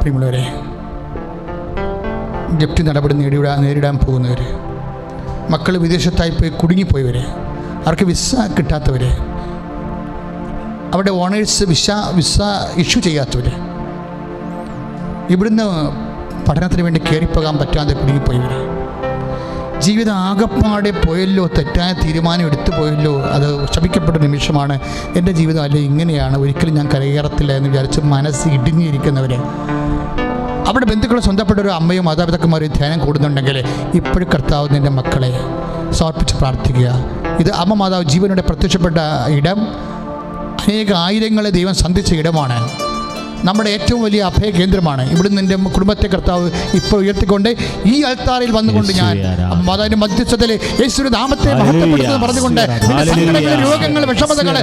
പ്രിയമുള്ളവരെ, ജപ്തി നടപടി നേരിടാൻ പോകുന്നവർ, മക്കൾ വിദേശത്തായി പോയി കുടുങ്ങിപ്പോയവർ, അവർക്ക് വിസ കിട്ടാത്തവർ, അവരുടെ ഓണേഴ്സ് വിസ ഇഷ്യൂ ചെയ്യാത്തവർ, ഇവിടുന്ന് പഠനത്തിന് വേണ്ടി കയറിപ്പോകാൻ പറ്റാതെ കുടുങ്ങിപ്പോയവർ, ജീവിതം ആകപ്പാടെ പോയല്ലോ, തെറ്റായ തീരുമാനം എടുത്തു പോയല്ലോ, അത് ശപിക്കപ്പെട്ട നിമിഷമാണ്, എൻ്റെ ജീവിതം അല്ലെ ഇങ്ങനെയാണ്, ഒരിക്കലും ഞാൻ കരകയറത്തില്ല എന്ന് വിചാരിച്ച് മനസ്സ് ഇടുങ്ങിയിരിക്കുന്നവർ, അവിടെ ബന്ധുക്കൾ സ്വന്തപ്പെട്ട ഒരു അമ്മയും മാതാപിതാക്കന്മാരും ധ്യാനം കൂടുന്നുണ്ടെങ്കിൽ ഇപ്പോഴും കർത്താവ് നിൻ്റെ മക്കളെ സമർപ്പിച്ച് പ്രാർത്ഥിക്കുക. ഇത് അമ്മ മാതാവ് ജീവനോടെ പ്രത്യക്ഷപ്പെട്ട ഇടം, അനേക ആയിരങ്ങളെ ദൈവം സന്ധിച്ച ഇടമാണ്, നമ്മുടെ ഏറ്റവും വലിയ അഭയ കേന്ദ്രമാണ്. ഇവിടുന്ന് എൻ്റെ കുടുംബത്തെ കർത്താവ് ഇപ്പോൾ ഉയർത്തിക്കൊണ്ട് ഈ അൾത്താറിൽ വന്നുകൊണ്ട് ഞാൻ മാതാവിൻ്റെ മധ്യസ്ഥതയിൽ യേശുവിന്റെ നാമത്തെ മഹത്വപ്പെടുത്തുന്നു പറഞ്ഞുകൊണ്ട് സങ്കടങ്ങൾ, രോഗങ്ങൾ, വിഷമതകൾ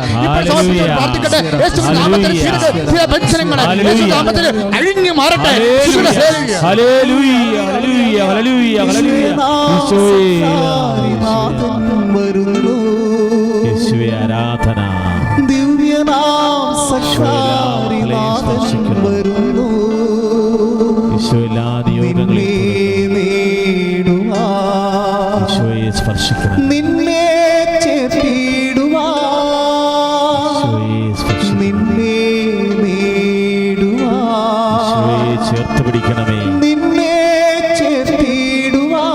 പ്രാർത്ഥിക്കട്ടെ. യേശുവിന്റെ നാമത്തിൽ ചില ബന്ധനങ്ങൾ യേശുവിന്റെ നാമത്തിൽ അഴിഞ്ഞു മാറട്ടെ. ആരാധന നിന്നെ ചേർത്തിടുവാ, നിന്നെ നേടുവാ, ചേർത്ത് പിടിക്കണമേ, നിന്നെ ചേർത്തിടുവാ.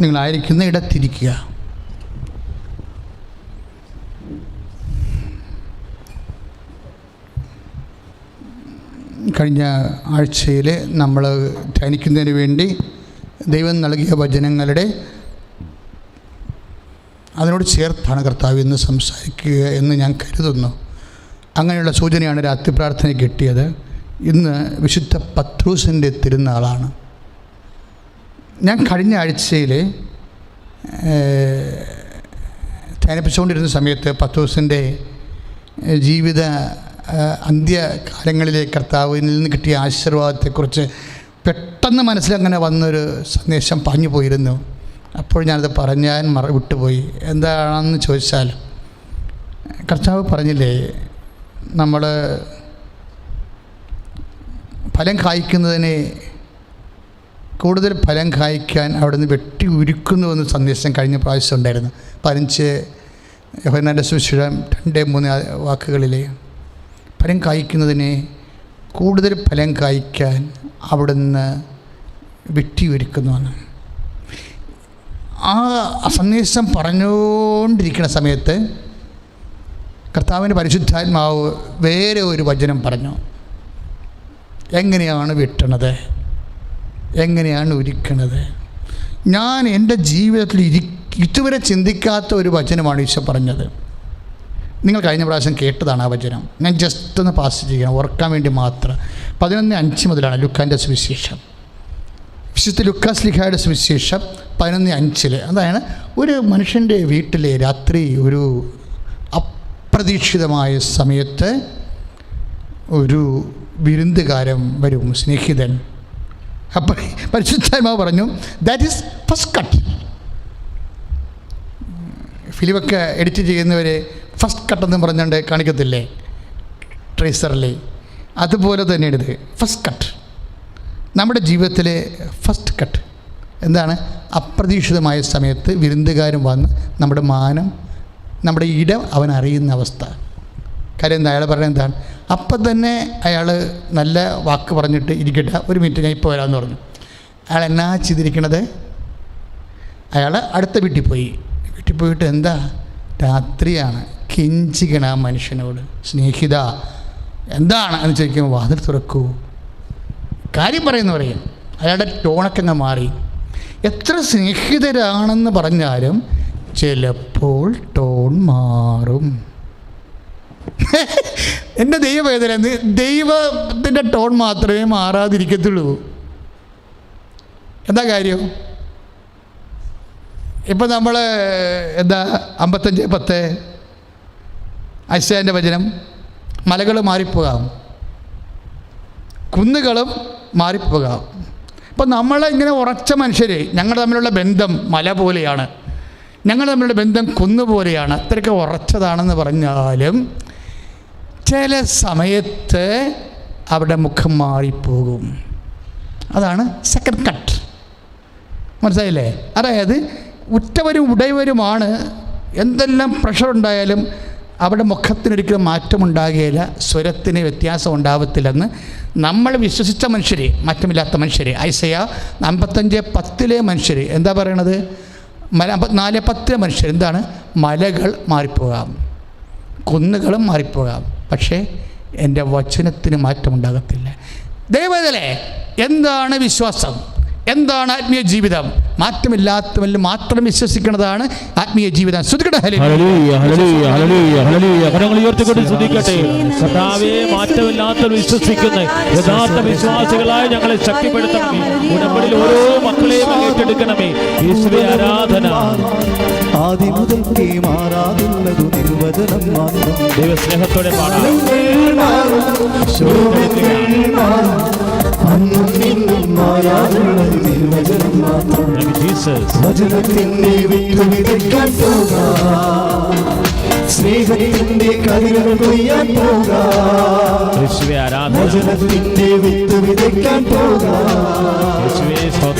നിങ്ങളായിരിക്കുന്ന ഇടത്തിരിക്കുക. കഴിഞ്ഞ ആഴ്ചയിൽ നമ്മൾ ധ്യാനിക്കുന്നതിന് വേണ്ടി ദൈവം നൽകിയ വചനങ്ങളുടെ അതിനോട് ചേർത്താണ് കർത്താവ് ഇന്ന് സംസാരിക്കുക എന്ന് ഞാൻ കരുതുന്നു. അങ്ങനെയുള്ള സൂചനയാണ് രാത്രി പ്രാർത്ഥന കിട്ടിയത്. ഇന്ന് വിശുദ്ധ പത്രൂസിൻ്റെ തിരുനാളാണ്. ഞാൻ കഴിഞ്ഞ ആഴ്ചയിൽ ധ്യാനിപ്പിച്ചുകൊണ്ടിരുന്ന സമയത്ത് പത്രൂസിൻ്റെ ജീവിത അന്ത്യകാലങ്ങളിലെ കർത്താവിൽ നിന്ന് കിട്ടിയ ആശീർവാദത്തെക്കുറിച്ച് പെട്ടെന്ന് മനസ്സിലങ്ങനെ വന്നൊരു സന്ദേശം പറഞ്ഞു പോയിരുന്നു. അപ്പോൾ ഞാനത് പറഞ്ഞാൽ വിട്ടുപോയി. എന്താണെന്ന് ചോദിച്ചാൽ, കർത്താവ് പറഞ്ഞില്ലേ, നമ്മൾ ഫലം കായ്ക്കുന്നതിനെ കൂടുതൽ ഫലം കായ്ക്കാൻ അവിടെ നിന്ന് വെട്ടി ഉരുക്കുന്നുവെന്ന് സന്ദേശം കഴിഞ്ഞ പ്രാവശ്യം ഉണ്ടായിരുന്നു. 15 യോഹന്നാന്റെ സുവിശേഷം 2-3 വാക്കുകളിലെ ഫലം കായ്ക്കുന്നതിനെ കൂടുതൽ ഫലം കായ്ക്കാൻ അവിടുന്ന് വെട്ടിയൊരുക്കുന്നുവെന്ന്. ആ സന്ദേശം പറഞ്ഞുകൊണ്ടിരിക്കുന്ന സമയത്ത് കർത്താവിൻ്റെ പരിശുദ്ധാത്മാവ് വേറെ ഒരു വചനം പറഞ്ഞു. എങ്ങനെയാണ് വെട്ടണത്, എങ്ങനെയാണ് ഒരുക്കണത്? ഞാൻ എൻ്റെ ജീവിതത്തിൽ ഇതുവരെ ചിന്തിക്കാത്ത ഒരു വചനമാണ് ഈശോ പറഞ്ഞത്. നിങ്ങൾ കഴിഞ്ഞ പ്രാവശ്യം കേട്ടതാണ് ആ വചനം. ഞാൻ ജസ്റ്റ് ഒന്ന് പാസ് ചെയ്യണം, ഓർക്കാൻ വേണ്ടി മാത്രം. 11:5 മുതലാണ് ലുക്കാൻ്റെ സുവിശേഷം, വിശുദ്ധ ലൂക്കാസ് ലീഹായുടെ സുവിശേഷം 11:5. അതാണ് ഒരു മനുഷ്യൻ്റെ വീട്ടിലെ രാത്രി ഒരു അപ്രതീക്ഷിതമായ സമയത്ത് ഒരു വിരുന്നുകാരൻ വരും, സ്നേഹിതൻ. അപ്പോൾ പരിശുദ്ധാത്മാവ് പറഞ്ഞു, ദാറ്റ് ഈസ് ഫസ്റ്റ് കട്ട്. ഫിലിമൊക്കെ എഡിറ്റ് ചെയ്യുന്നവരെ ഫസ്റ്റ് കട്ടെന്ന് പറഞ്ഞുകൊണ്ട് കാണിക്കത്തില്ലേ ട്രേസറിൽ? അതുപോലെ തന്നെയാണ് ഇത് ഫസ്റ്റ് കട്ട്. നമ്മുടെ ജീവിതത്തിലെ ഫസ്റ്റ് കട്ട് എന്താണ്? അപ്രതീക്ഷിതമായ സമയത്ത് വിരുന്നുകാരൻ വന്ന് നമ്മുടെ മാനം, നമ്മുടെ ഇടം അവൻ അറിയുന്ന അവസ്ഥ. കാര്യം എന്താ? അയാൾ പറയുന്നത് എന്താണ്? അപ്പം തന്നെ അയാൾ നല്ല വാക്ക് പറഞ്ഞിട്ട് ഇരിക്കട്ടെ, ഒരു മിനിറ്റ് ഞാൻ ഇപ്പോൾ വരാമെന്ന് പറഞ്ഞു. അയാൾ എന്നാ ചെയ്തിരിക്കണത്? അയാൾ അടുത്ത വീട്ടിൽ പോയിട്ട് എന്താ, രാത്രിയാണ്, കെഞ്ചിക്കണം ആ മനുഷ്യനോട്, സ്നേഹിത എന്താണ് എന്ന് ചോദിക്കുമ്പോൾ വാതിൽ തുറക്കൂ, കാര്യം പറയും. അയാളുടെ ടോണൊക്കെ അങ്ങ് മാറി. എത്ര സ്നേഹിതരാണെന്ന് പറഞ്ഞാലും ചിലപ്പോൾ ടോൺ മാറും. എൻ്റെ ദൈവവേദന, ദൈവത്തിൻ്റെ ടോൺ മാത്രമേ മാറാതിരിക്കത്തുള്ളൂ. എന്താ കാര്യം? ഇപ്പം നമ്മൾ 55:10 ഐശയ്യാൻ്റെ വചനം, മലകൾ മാറിപ്പോകാം, കുന്നുകളും മാറിപ്പോകാം. അപ്പം നമ്മളിങ്ങനെ ഉറച്ച മനുഷ്യർ, ഞങ്ങൾ തമ്മിലുള്ള ബന്ധം മല പോലെയാണ്, ഞങ്ങൾ തമ്മിലുള്ള ബന്ധം കുന്നുപോലെയാണ്, അത്രയ്ക്ക് ഉറച്ചതാണെന്ന് പറഞ്ഞാലും ചില സമയത്ത് അവരുടെ മുഖം മാറിപ്പോകും. അതാണ് സെക്കൻഡ് കട്ട്. മനസ്സിലായില്ലേ? അതായത് ഉറ്റവരും ഉടയവരുമാണ്, എന്തെല്ലാം പ്രഷർ ഉണ്ടായാലും അവരുടെ മുഖത്തിനൊരിക്കലും മാറ്റമുണ്ടാകുകയില്ല, സ്വരത്തിന് വ്യത്യാസം ഉണ്ടാവത്തില്ലെന്ന് നമ്മൾ വിശ്വസിച്ച മനുഷ്യർ, മാറ്റമില്ലാത്ത മനുഷ്യർ. ഐസയ 55:10 മനുഷ്യർ എന്താ പറയണത്? 4:10 മനുഷ്യർ എന്താണ്? മലകൾ മാറിപ്പോകാം, കുന്നുകളും മാറിപ്പോകാം, പക്ഷേ എൻ്റെ വചനത്തിന് മാറ്റമുണ്ടാകത്തില്ല. ദൈവത്തിലെ എന്താണ് വിശ്വാസം? എന്താണ് ആത്മീയ ജീവിതം? മാറ്റമില്ലാത്തവരിൽ മാത്രം വിശ്വസിക്കുന്നതാണ് ആത്മീയ ജീവിതം. മാറ്റമില്ലാത്ത വിശ്വസിക്കുന്ന യഥാർത്ഥ വിശ്വാസികളായി ഞങ്ങളെ ശക്തിപ്പെടുത്തണമേ. ഉടമ്പടിയിൽ ഓരോ മക്കളെയും ഏറ്റെടുക്കണമേ. യേശുവേ ആരാധന. ആദ്യം മുതൽക്കേ മാറാതുള്ളതു നിർവചനം മാത്രം. ദൈവസ്നേഹത്തോടെ പാടാം. വചനത്തിന്റെ വിത്ത് വിതയ്ക്കാൻ പോകാം, സ്നേഹത്തിന്റെ കതിരുകൾ കൊയ്യാൻ പോകാം. വചനത്തിന്റെ വിത്ത് വിതയ്ക്കാൻ പോകാം,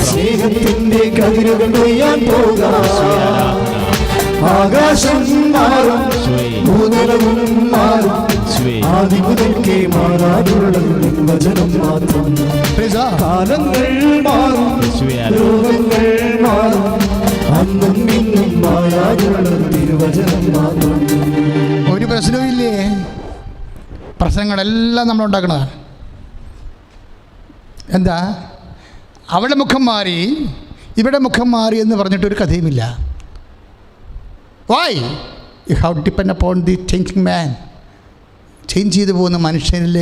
സ്നേഹത്തിന്റെ കതിരുകൾ കൊയ്യാൻ പോകാം. ആകാശം മാറും, ഭൂതലവും മാറും, ആദ്യം മുതൽക്കേ മാറാതുള്ളത് വചനം മാത്രം. കാലങ്ങൾ മാറും, ലോകങ്ങൾ മാറും, അന്നും ഇന്നും മാറാതുള്ളത് തിരുവചനം മാത്രം. ഒരു പ്രശ്നവും ഇല്ലേ? പ്രശ്നങ്ങളെല്ലാം നമ്മൾ ഉണ്ടാക്കുന്നതാണ്. എന്താ? അവിടെ മുഖം മാറി, ഇവിടെ മുഖം മാറി എന്ന് പറഞ്ഞിട്ടൊരു കഥയുമില്ല. Why? You have to depend upon the changing man. Change ചെയ്തു പോകുന്ന മനുഷ്യനിൽ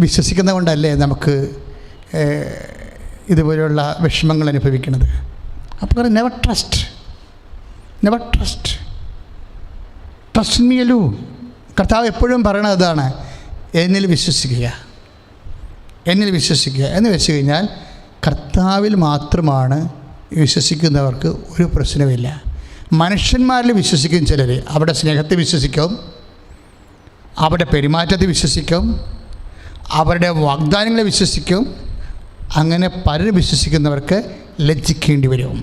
വിശ്വസിക്കുന്ന കൊണ്ടല്ലേ നമുക്ക് ഇതുപോലെയുള്ള വിഷമങ്ങൾ അനുഭവിക്കുന്നത്. അപ്പോൾ never trust, never trust, trust me alone. കർത്താവ് എപ്പോഴും പറയണത് അതാണ്, എന്നിൽ വിശ്വസിക്കുക, എന്നിൽ വിശ്വസിക്കുക എന്ന് വെച്ച് കഴിഞ്ഞാൽ കർത്താവിൽ മാത്രമാണ് വിശ്വസിക്കുന്നവർക്ക് ഒരു പ്രശ്നമില്ല. മനുഷ്യന്മാരിൽ വിശ്വസിക്കും ചിലർ, അവരുടെ സ്നേഹത്തെ വിശ്വസിക്കും, അവരുടെ പെരുമാറ്റത്തെ വിശ്വസിക്കും, അവരുടെ വാഗ്ദാനങ്ങളെ വിശ്വസിക്കും. അങ്ങനെ പലരും വിശ്വസിക്കുന്നവർക്ക് ലജ്ജിക്കേണ്ടി വരും.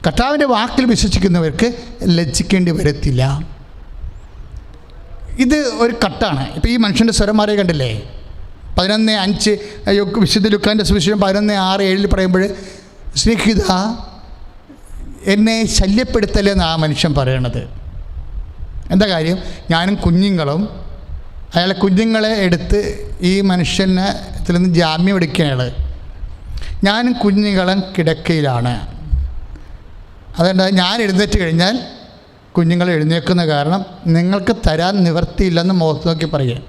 കർത്താവിൻ്റെ വാക്കിൽ വിശ്വസിക്കുന്നവർക്ക് ലജ്ജിക്കേണ്ടി വരത്തില്ല. ഇത് ഒരു കട്ടാണ്. ഇപ്പോൾ ഈ മനുഷ്യൻ്റെ സ്വരം മാറിയ കണ്ടില്ലേ? 11:5 വിശുദ്ധ ലുക്കാൻ്റെ സുവിശേഷം 11:6-7 പറയുമ്പോൾ, സ്നേഹിത എന്നെ ശല്യപ്പെടുത്തലെന്ന് ആ മനുഷ്യൻ പറയണത്. എന്താ കാര്യം? ഞാനും കുഞ്ഞുങ്ങളും, അയാളെ കുഞ്ഞുങ്ങളെ എടുത്ത് ഈ മനുഷ്യനെ ഇതിൽ നിന്ന് ജാമ്യം എടുക്കുകയാണ്. ഞാനും കുഞ്ഞുങ്ങളും കിടക്കയിലാണ്. അതുകൊണ്ട് ഞാൻ എഴുന്നേറ്റ് കഴിഞ്ഞാൽ കുഞ്ഞുങ്ങൾ എഴുന്നേൽക്കുന്ന കാരണം നിങ്ങൾക്ക് തരാൻ നിവർത്തിയില്ലെന്ന് മുഖത്ത് നോക്കി പറയുക.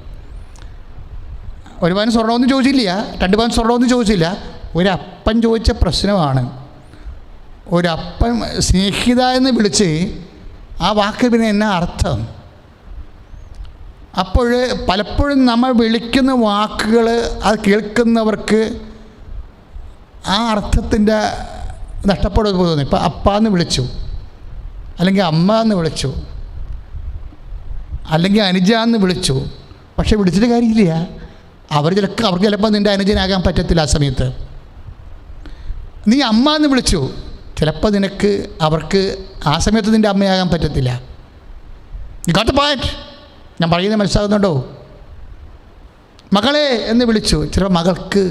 1 പവൻ സ്വർണ്ണമൊന്നും ചോദിച്ചില്ല, 2 പവൻ സ്വർണ്ണമൊന്നും ചോദിച്ചില്ല, ഒരപ്പൻ ചോദിച്ച പ്രശ്നമാണ്. ഒരപ്പൻ സ്നേഹിത എന്ന് വിളിച്ച് ആ വാക്ക് പിന്നെ എന്നാ അർത്ഥം? അപ്പോൾ പലപ്പോഴും നമ്മൾ വിളിക്കുന്ന വാക്കുകൾ അത് കേൾക്കുന്നവർക്ക് ആ അർത്ഥത്തിൻ്റെ നഷ്ടപ്പെടുമെന്ന് തോന്നി. ഇപ്പം അപ്പാന്ന് വിളിച്ചു, അല്ലെങ്കിൽ അമ്മ എന്ന് വിളിച്ചു, അല്ലെങ്കിൽ അനുജ എന്ന് വിളിച്ചു. പക്ഷെ വിളിച്ചിട്ട് കാര്യമില്ല. അവർക്ക് ചിലപ്പോൾ നിൻ്റെ അനുജനാകാൻ പറ്റത്തില്ല. ആ സമയത്ത് നീ അമ്മ എന്ന് വിളിച്ചു, ചിലപ്പോൾ അവർക്ക് ആ സമയത്ത് നിൻ്റെ അമ്മയാകാൻ പറ്റത്തില്ല. You got the point? ഞാൻ പറയുന്നത് മനസ്സിലാകുന്നുണ്ടോ? മകളെ എന്ന് വിളിച്ചു, ചിലപ്പോൾ മകൾക്ക്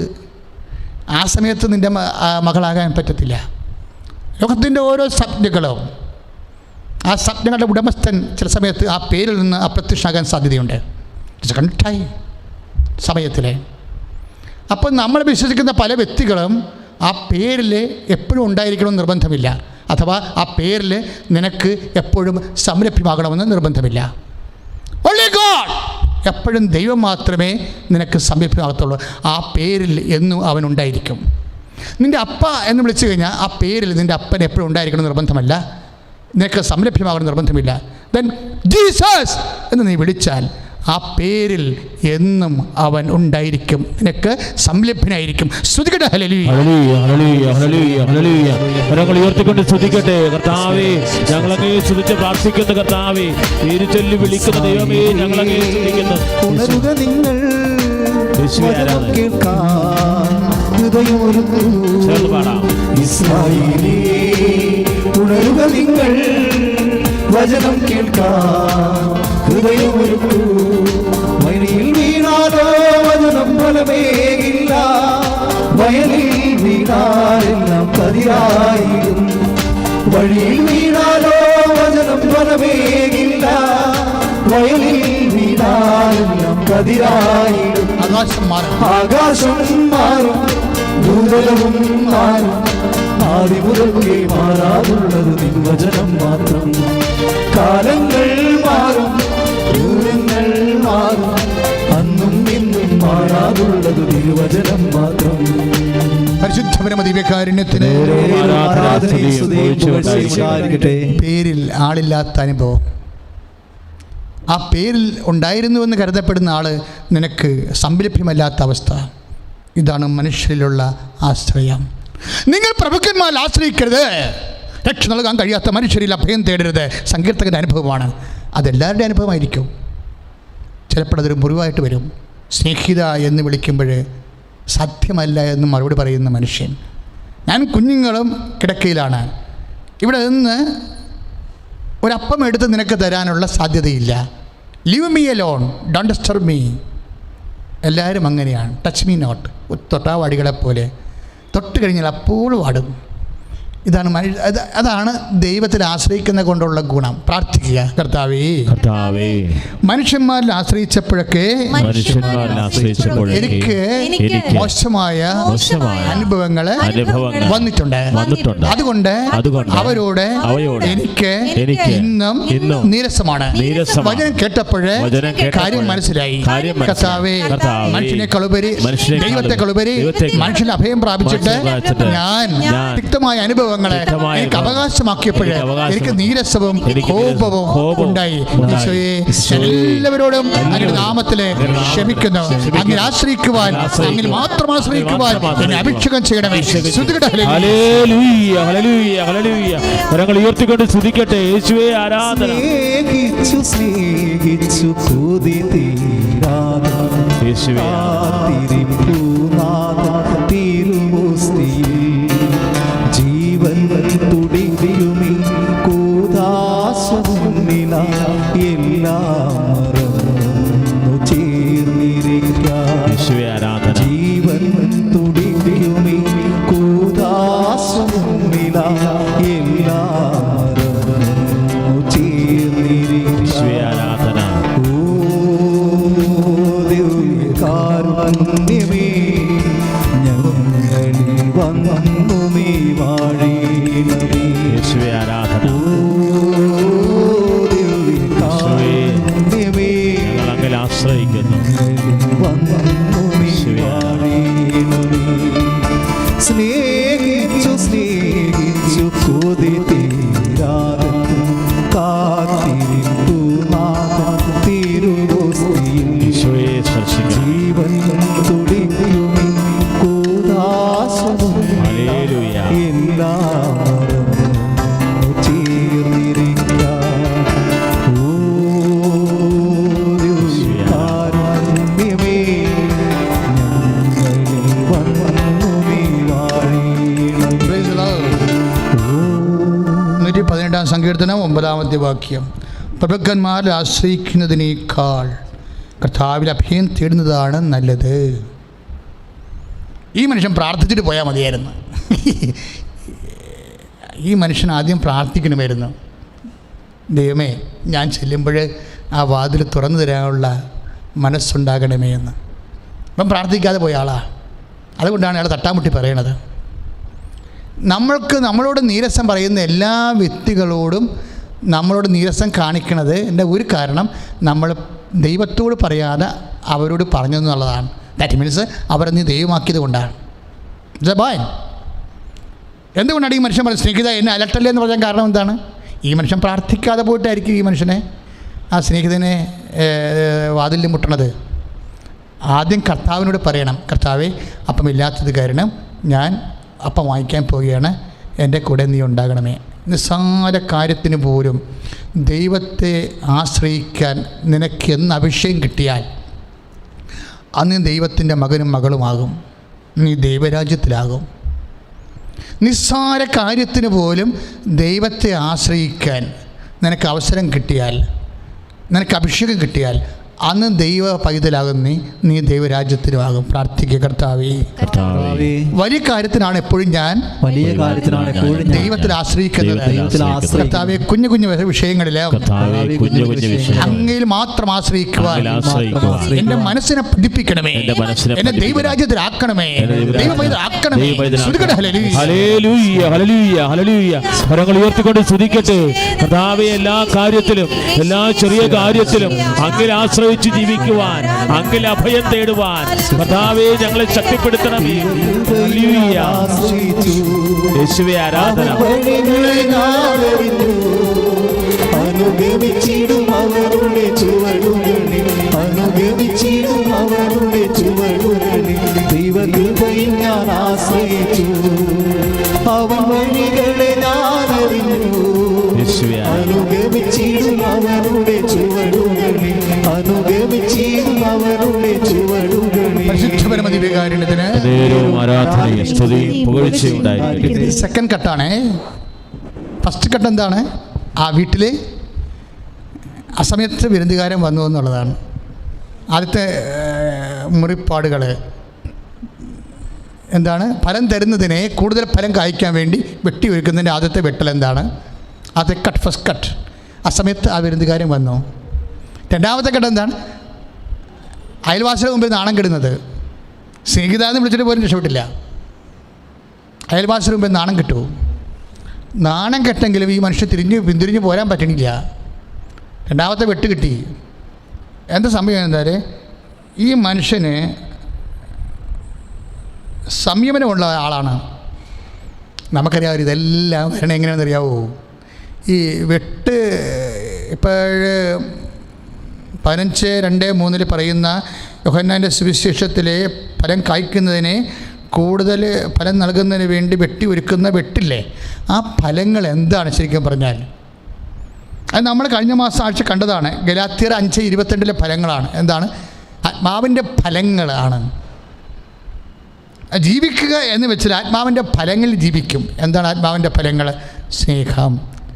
ആ സമയത്ത് നിൻ്റെ മകളാകാൻ പറ്റത്തില്ല. ലോകത്തിൻ്റെ ഓരോ സ്വപ്നങ്ങളും ആ സ്വപ്നങ്ങളുടെ ഉടമസ്ഥൻ ചില സമയത്ത് ആ പേരിൽ നിന്ന് അപ്രത്യക്ഷമാകാൻ സാധ്യതയുണ്ട്. ഇറ്റ്സ് കണ്ടായി സമയത്തിലെ. അപ്പോൾ നമ്മൾ വിശ്വസിക്കുന്ന പല വ്യക്തികളും ആ പേരിൽ എപ്പോഴും ഉണ്ടായിരിക്കണമെന്ന് നിർബന്ധമില്ല, അഥവാ ആ പേരിൽ നിനക്ക് എപ്പോഴും സംരഭ്യമാകണമെന്ന് നിർബന്ധമില്ല. ഓൺലി ഗോഡ്, എപ്പോഴും ദൈവം മാത്രമേ നിനക്ക് സംരഭ്യമാകത്തുള്ളൂ. ആ പേരിൽ എന്നും അവനുണ്ടായിരിക്കും. നിൻ്റെ അപ്പ എന്ന് വിളിച്ചു കഴിഞ്ഞാൽ ആ പേരിൽ നിൻ്റെ അപ്പൻ എപ്പോഴും ഉണ്ടായിരിക്കണം നിർബന്ധമല്ല, നിനക്ക് സംരഭ്യമാകണം നിർബന്ധമില്ല. ദെൻ ജീസസ് എന്ന് നീ വിളിച്ചാൽ ആ പേരിൽ എന്നും അവൻ ഉണ്ടായിരിക്കും, നിനക്ക് സംലഭ്യനായിരിക്കും. സ്തുതിക്കട്ടെ. ഹല്ലേലൂയ. ഹല്ലേലൂയ, ഹല്ലേലൂയ, ഹല്ലേലൂയ, ഹല്ലേലൂയ. കരങ്ങൾ ഉയർത്തിക്കൊണ്ട് സ്തുതിക്കട്ടെ. കർത്താവേ, ഞങ്ങളങ്ങേ സ്തുതിച്ച് പ്രാർത്ഥിക്കുന്ന കർത്താവേ, പേര് ചൊല്ലി വിളിക്കുന്ന ദൈവമേ, ഞങ്ങളങ്ങേ സ്തുതിക്കുന്നു. ഉണരുക നിങ്ങൾ, യേശുവേ ആരാധന. കേൾക്കാൻ ഹൃദയമൊരുക്കൂ. ചേർന്ന് പാടാം. ഇസ്രായേലേ, ഉണരുക നിങ്ങൾ, വചനം കേൾക്കാൻ ഹൃദയമൊരുക്കൂ. വഴിയിൽ വീണാലോ വചനം ഫലമേകില്ല, വയലിൽ വീണാലെല്ലാം കതിരായിടും. വഴിയിൽ വീണാലോ വചനം ഫലമേകില്ല, വയലിൽ വീണാലെല്ലാം കതിരായിടും. ആകാശം മാറും, ആകാശം മാറും, ഭൂതലവും മാറും, ആദി മുതൽക്കേ മാറാതുള്ളത് നിൻവചനം മാത്രം. കാലങ്ങൾ മാറും, ദൂരങ്ങൾ മാറും, അന്നും ഇന്നും മാറാതുള്ളത് തിരുവചനം മാത്രം. പരിശുദ്ധ പരമ ദിവ്യകാരുണ്യത്തിന് ആരാധനയും സ്തുതിയും പുകഴ്ചയും ഉണ്ടായിരിക്കട്ടെ. പേരിൽ ആളില്ലാത്ത അനുഭവം. ആ പേരിൽ ഉണ്ടായിരുന്നുവെന്ന് കരുതപ്പെടുന്ന ആൾ നിനക്ക് സംലഭ്യമല്ലാത്ത അവസ്ഥ. ഇതാണ് മനുഷ്യരിലുള്ള ആശ്രയം. നിങ്ങൾ പ്രഭുക്കന്മാരിൽ ആശ്രയിക്കരുത്, രക്ഷ നൽകാൻ കഴിയാത്ത മനുഷ്യരിൽ അഭയം തേടരുത്. സങ്കീർത്തകൻ്റെ അനുഭവമാണ്. അതെല്ലാവരുടെ അനുഭവമായിരിക്കും. ചിലപ്പോൾ അതൊരു മുറിവായിട്ട് വരും. സ്നേഹിത എന്ന് വിളിക്കുമ്പോൾ സാധ്യമല്ല എന്ന് മറുപടി പറയുന്ന മനുഷ്യൻ. ഞാൻ കുഞ്ഞുങ്ങളും കിടക്കയിലാണ്, ഇവിടെ നിന്ന് ഒരപ്പം എടുത്ത് നിനക്ക് തരാനുള്ള സാധ്യതയില്ല. Leave me alone, don't disturb me. എല്ലാവരും അങ്ങനെയാണ്. Touch me not. തൊട്ടാവാടികളെപ്പോലെ തൊട്ട് കഴിഞ്ഞാൽ അപ്പോൾ വാടും. ഇതാണ് അതാണ് ദൈവത്തിൽ ആശ്രയിക്കുന്ന കൊണ്ടുള്ള ഗുണം. പ്രാർത്ഥിക്കുക. കർത്താവേ, കർത്താവേ, മനുഷ്യന്മാരിൽ ആശ്രയിച്ചപ്പോഴൊക്കെ എനിക്ക് മോശമായ അനുഭവങ്ങൾ വന്നിട്ടുണ്ട്. അതുകൊണ്ട് അവരോട് എനിക്ക് ഇന്നും നീരസമാണ്. വചനം കേട്ടപ്പോഴേ കാര്യം മനസ്സിലായി. കർത്താവേ, മനുഷ്യനെക്കളുപരി ദൈവത്തെക്കളുപരി മനുഷ്യന് അഭയം പ്രാപിച്ചിട്ട് ഞാൻ തിക്തമായ അനുഭവങ്ങളെ എനിക്ക് അവകാശമാക്കിയപ്പോഴേ എനിക്ക് നീരസവും കോപവും ഉണ്ടായി. ഈശോയെ, എല്ലാവരോടും അങ്ങയുടെ നാമത്തില് ക്ഷമിക്കുന്നു. അങ്ങനെ ആശ്രയിക്കുവാൻ, അങ്ങനെ മാത്രം ആശ്രയിക്കുവാൻ എന്നെ അഭിഷേകം ചെയ്യണമേ. ഹല്ലേലൂയ, ഹല്ലേലൂയ, ഹല്ലേലൂയ. കരങ്ങൾ ഉയർത്തിക്കൊണ്ട് സ്തുതിക്കട്ടെ. യേശുവേ ആരാധന. സ്നേഹിച്ചു സ്നേഹിച്ചു കൊതി തീരാതെ യേശുവേ ജീവൻ തുടിയുമി കൂദാസുന്നില എല്ലാം മറന്നു ചേർന്നിരിക്കാം. യേശുവേ ആരാധന. ജീവൻ തുടിയുമി കൂദാസുന്നില എല്ലാം മറന്നു ചേർന്നിരിക്കാം. യേശുവേ ആരാധന. ഓ ദിവ്യകാരുണ്യമേ, ഞങ്ങളിൽ വന്നുമേ വാഴീണമേ. യേശുവേ ആരാധന. ഓ ദിവ്യകാരുണ്യമേ, ഞങ്ങൾ അങ്ങിൽ ആശ്രയിക്കുന്നു. വന്നുമേ വാഴീണമേ. സ്നേഹിച്ചു സ്നേഹിച്ചു കൊതി തീരാതെ കാത്തിരിപ്പു നാഥൻ തിരുവോസ്തിയിൽ. യേശുവേ സ്പർശിക്കണം. ജീവൻ തുടിയുമി കൂദാസും ഹല്ലേലൂയ. എല്ലാം മറന്നു ചേർന്നിരിക്കാം. ഓ ദിവ്യകാരുണ്യമേ, ഞങ്ങളിൽ വന്നുമേ വാഴീണമേ. 118 സങ്കീർത്തനം 9-ാമത്തെ വാക്യം. പ്രഭുക്കന്മാരിൽ ആശ്രയിക്കുന്നതിനേക്കാൾ കർത്താവിൽ അഭയം തേടുന്നതാണ് നല്ലത്. ഈ മനുഷ്യൻ പ്രാർത്ഥിച്ചിട്ട് പോയാൽ മതിയായിരുന്നു. ഈ മനുഷ്യൻ ആദ്യം പ്രാർത്ഥിക്കണമായിരുന്നു. ദൈവമേ, ഞാൻ ചെല്ലുമ്പോൾ ആ വാതിൽ തുറന്നു തരാനുള്ള മനസ്സുണ്ടാകണമേ എന്ന്. അപ്പം പ്രാർത്ഥിക്കാതെ പോയ ആളാണ്. അതുകൊണ്ടാണ് അയാൾ തട്ടാമുട്ടി പറയണത്. നമ്മളോട് നീരസം പറയുന്ന എല്ലാ വ്യക്തികളോടും നമ്മളോട് നീരസം കാണിക്കണത് എൻ്റെ ഒരു കാരണം നമ്മൾ ദൈവത്തോട് പറയാതെ അവരോട് പറഞ്ഞു എന്നുള്ളതാണ്. ദാറ്റ് മീൻസ് അവരെ നീ ദൈവമാക്കിയത് കൊണ്ടാണ്. ജബാൻ എന്തുകൊണ്ടാണ് ഈ മനുഷ്യൻ പറഞ്ഞത് സ്നേഹിത എന്നെ അലട്ടല്ലേ എന്ന് പറയാൻ കാരണം എന്താണ്? ഈ മനുഷ്യൻ പ്രാർത്ഥിക്കാതെ പോയിട്ടായിരിക്കും ഈ മനുഷ്യനെ ആ സ്നേഹിതനെ വാതിലിൽ മുട്ടണത്? ആദ്യം കർത്താവിനോട് പറയണം, കർത്താവേ, അപ്പമില്ലാത്തത് കാരണം ഞാൻ അപ്പം വാങ്ങിക്കാൻ പോവുകയാണ്, എൻ്റെ കൂടെ നീ ഉണ്ടാകണമേ. നിസ്സാര കാര്യത്തിന് പോലും ദൈവത്തെ ആശ്രയിക്കാൻ നിനക്ക് എന്ന് അഭിഷേകം കിട്ടിയാൽ അന്ന് ദൈവത്തിൻ്റെ മകനും മകളുമാകും, നീ ദൈവരാജ്യത്തിലാകും. നിസ്സാര കാര്യത്തിന് പോലും ദൈവത്തെ ആശ്രയിക്കാൻ നിനക്ക് അവസരം കിട്ടിയാൽ, നിനക്ക് അഭിഷേകം കിട്ടിയാൽ അന്ന് ദൈവ പൈതലാകും, നീ ദൈവരാജ്യത്തിലുമാകും. പ്രാർത്ഥിക്കുക, കർത്താവേ, വലിയ കാര്യത്തിനാണ് എപ്പോഴും ഞാൻ ദൈവത്തിൽ ആശ്രയിക്കുന്നത്. കർത്താവേ, കുഞ്ഞു കുഞ്ഞു വിഷയങ്ങളിൽ അങ്ങയിൽ മാത്രം ആശ്രയിക്കുവാൻ എൻ്റെ മനസ്സിനെ പഠിപ്പിക്കണമേ, എന്നെ ദൈവരാജ്യത്തിലാക്കണമേ, ദൈവപൈതലാക്കണമേ. ഉയർത്തിക്കൊണ്ട് സ്തുതിക്കട്ടെ. കർത്താവേ, എല്ലാ കാര്യത്തിലും, എല്ലാ ചെറിയ കാര്യത്തിലും അങ്ങിൽ ആശ്രയിച്ച് ജീവിക്കുവാൻ, അങ്ങിൽ അഭയം തേടുവാൻ കർത്താവേ ഞങ്ങളെ ശക്തിപ്പെടുത്തണമേ. യേശുവേ, ആരാധന. അനുഗമിച്ചിടും അവരുടെ ചുവടുകളിൽ, അനുഗമിച്ചിടും അവരുടെ ചുവടുകളിൽ. ദൈവകൃപയിൽ ഞാൻ ആശ്രയിച്ചു, അവൻ വഴികളെ ഞാൻ അറിഞ്ഞു. അനുഗമിച്ചിടും അവരുടെ ചുവടുകളിൽ, അനുഗമിച്ചിടും അവരുടെ ചുവടുകളിൽ. സെക്കൻഡ് കട്ടാണ്. ഫസ്റ്റ് കട്ട് എന്താണ്? ആ വീട്ടിൽ അസമയത്ത് വിരുന്നുകാരൻ വന്നു എന്നുള്ളതാണ്. ആദ്യത്തെ മുറിപ്പാടുകൾ എന്താണ്? ഫലം തരുന്നതിനെ കൂടുതൽ ഫലം കായ്ക്കാൻ വേണ്ടി വെട്ടി ഒരുക്കുന്നതിൻ്റെ ആദ്യത്തെ വെട്ടൽ എന്താണ്? ആദ്യത്തെ കട്ട്, ഫസ്റ്റ് കട്ട്. ആ സമയത്ത് ആ വിരുന്നുകാരൻ വന്നു. രണ്ടാമത്തെ കട്ട് എന്താണ്? അയൽവാസിയുടെ മുമ്പിൽ നാണം കെടുന്നത്. സ്നേഹിതാന്ന് വിളിച്ചിട്ട് പോലും രക്ഷപ്പെട്ടില്ല. അയൽവാസിയുടെ മുമ്പിൽ നാണം കെട്ടു. നാണം കെട്ടെങ്കിലും ഈ മനുഷ്യൻ പിന്തിരിഞ്ഞ് പോരാൻ പറ്റണില്ല. രണ്ടാമത്തെ വെട്ട് കിട്ടി. എന്താ സംഭവം എന്തായാൽ ഈ മനുഷ്യന് സംയമനമുള്ള ആളാണ്. നമുക്കറിയാം ഇതെല്ലാം വരണം എങ്ങനെയാണെന്ന് അറിയാവോ? ഈ വെട്ട് ഇപ്പോൾ 15:2-3 പറയുന്ന യോഹന്നാൻ്റെ സുവിശേഷത്തിലെ ഫലം കായ്ക്കുന്നതിനെ കൂടുതൽ ഫലം നൽകുന്നതിന് വേണ്ടി വെട്ടി ഒരുക്കുന്ന വെട്ടില്ലേ, ആ ഫലങ്ങൾ എന്താണ് ശരിക്കും പറഞ്ഞാൽ? അത് നമ്മൾ കഴിഞ്ഞ മാസം ആഴ്ച കണ്ടതാണ്. ഗലാത്യർ 5:22 ഫലങ്ങളാണ്. എന്താണ്? ആത്മാവിൻ്റെ ഫലങ്ങളാണ്. ജീവിക്കുക എന്ന് വെച്ചാൽ ആത്മാവിൻ്റെ ഫലങ്ങളിൽ ജീവിക്കും. എന്താണ് ആത്മാവിൻ്റെ ഫലങ്ങൾ? സ്നേഹം.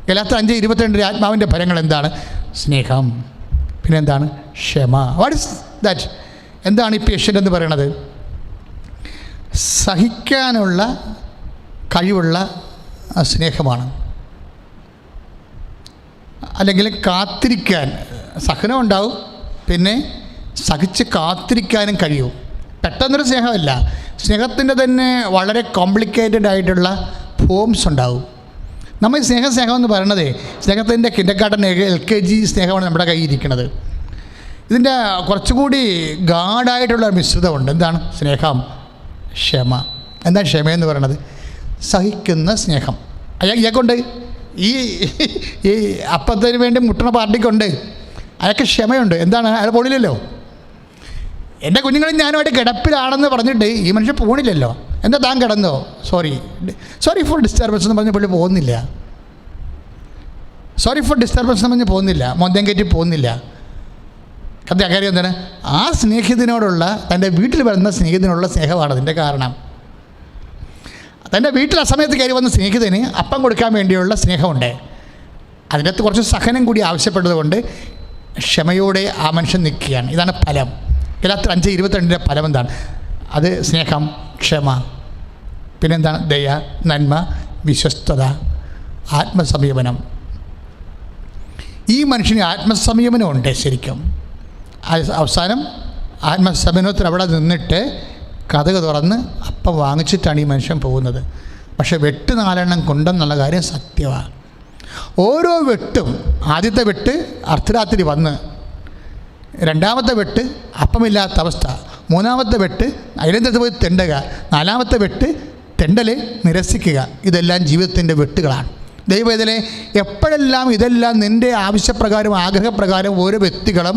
ഗലാത്യർ 5:22 ആത്മാവിൻ്റെ ഫലങ്ങൾ എന്താണ്? സ്നേഹം. പിന്നെന്താണ്? ക്ഷമ. What is that? എന്താണ് ഈ പേഷ്യൻ്റ് എന്ന് പറയണത്? സഹിക്കാനുള്ള കഴിവുള്ള സ്നേഹമാണ്. അല്ലെങ്കിൽ കാത്തിരിക്കാൻ സഹനം ഉണ്ടാവും, പിന്നെ സഹിച്ച് കാത്തിരിക്കാനും കഴിയും. പെട്ടെന്നൊരു സ്നേഹമല്ല, സ്നേഹത്തിൻ്റെ തന്നെ വളരെ കോംപ്ലിക്കേറ്റഡ് ആയിട്ടുള്ള ഫോംസ് ഉണ്ടാവും. നമ്മൾ സ്നേഹം എന്ന് പറയണത് സ്നേഹത്തിൻ്റെ കിൻഡർഗാർട്ടൻ LKG സ്നേഹമാണ് നമ്മുടെ കയ്യിൽ ഇരിക്കുന്നത്. ഇതിൻ്റെ കുറച്ചുകൂടി ഗാഢായിട്ടുള്ള മിശ്രിതമുണ്ട്. എന്താണ് സ്നേഹം? ക്ഷമ. എന്താണ് ക്ഷമയെന്ന് പറയണത്? സഹിക്കുന്ന സ്നേഹം. ഇയാൾക്കുണ്ട്. ഈ അപ്പത്തിന് വേണ്ടി മുട്ടണ പാർട്ടിക്കുണ്ട്. അയാൾക്ക് ക്ഷമയുണ്ട്. എന്താണ്? അയാൾ പോണില്ലല്ലോ. എൻ്റെ കുഞ്ഞുങ്ങളും ഞാനുമായിട്ട് കിടപ്പിലാണെന്ന് പറഞ്ഞിട്ട് ഈ മനുഷ്യൻ പോണില്ലല്ലോ. എന്താ താൻ കിടന്നോ? സോറി ഫോർ ഡിസ്റ്റർബൻസ് എന്ന് പറഞ്ഞ് പുള്ളി പോകുന്നില്ല. സോറി ഫോർ ഡിസ്റ്റർബൻസ് എന്ന് പറഞ്ഞ് പോകുന്നില്ല. മൊന്തം കയറ്റി പോകുന്നില്ല. കാര്യം എന്താണ്? ആ സ്നേഹിതനോടുള്ള, തൻ്റെ വീട്ടിൽ വരുന്ന സ്നേഹിതനോടുള്ള സ്നേഹമാണ് അതിൻ്റെ കാരണം. തൻ്റെ വീട്ടിൽ അസമയത്ത് കയറി വന്ന സ്നേഹിതന് അപ്പം കൊടുക്കാൻ വേണ്ടിയുള്ള സ്നേഹമുണ്ട്. അതിനകത്ത് കുറച്ച് സഹനം കൂടി ആവശ്യപ്പെട്ടതുകൊണ്ട് ക്ഷമയോടെ ആ മനുഷ്യൻ നിൽക്കുകയാണ്. ഇതാണ് ഫലം. ഗലാത്യർ 5:22 ഫലം എന്താണ്? അത് സ്നേഹം, ക്ഷമ, പിന്നെന്താണ്? ദയ, നന്മ, വിശ്വസ്തത, ആത്മസംയമനം. ഈ മനുഷ്യന് ആത്മസംയമനമുണ്ട് ശരിക്കും. അവസാനം ആത്മസംയമനത്തിൽ അവിടെ നിന്നിട്ട് കതക് തുറന്ന് അപ്പം വാങ്ങിച്ചിട്ടാണ് ഈ മനുഷ്യൻ പോകുന്നത്. പക്ഷേ വെട്ട് 4 കൊണ്ടെന്നുള്ള കാര്യം സത്യമാണ്. ഓരോ വെട്ടും, ആദ്യത്തെ വെട്ട് അർദ്ധരാത്രി വന്ന്, രണ്ടാമത്തെ വെട്ട് അപ്പമില്ലാത്ത അവസ്ഥ, മൂന്നാമത്തെ വെട്ട് അയലത്ത് പോയി തെണ്ടുക, നാലാമത്തെ വെട്ട് തെണ്ടൽ നിരസിക്കുക. ഇതെല്ലാം ജീവിതത്തിൻ്റെ വെട്ടുകളാണ്. ദൈവവേദനെ എപ്പോഴെല്ലാം ഇതെല്ലാം നിൻ്റെ ആവശ്യപ്രകാരം ആഗ്രഹപ്രകാരം ഓരോ വ്യക്തികളും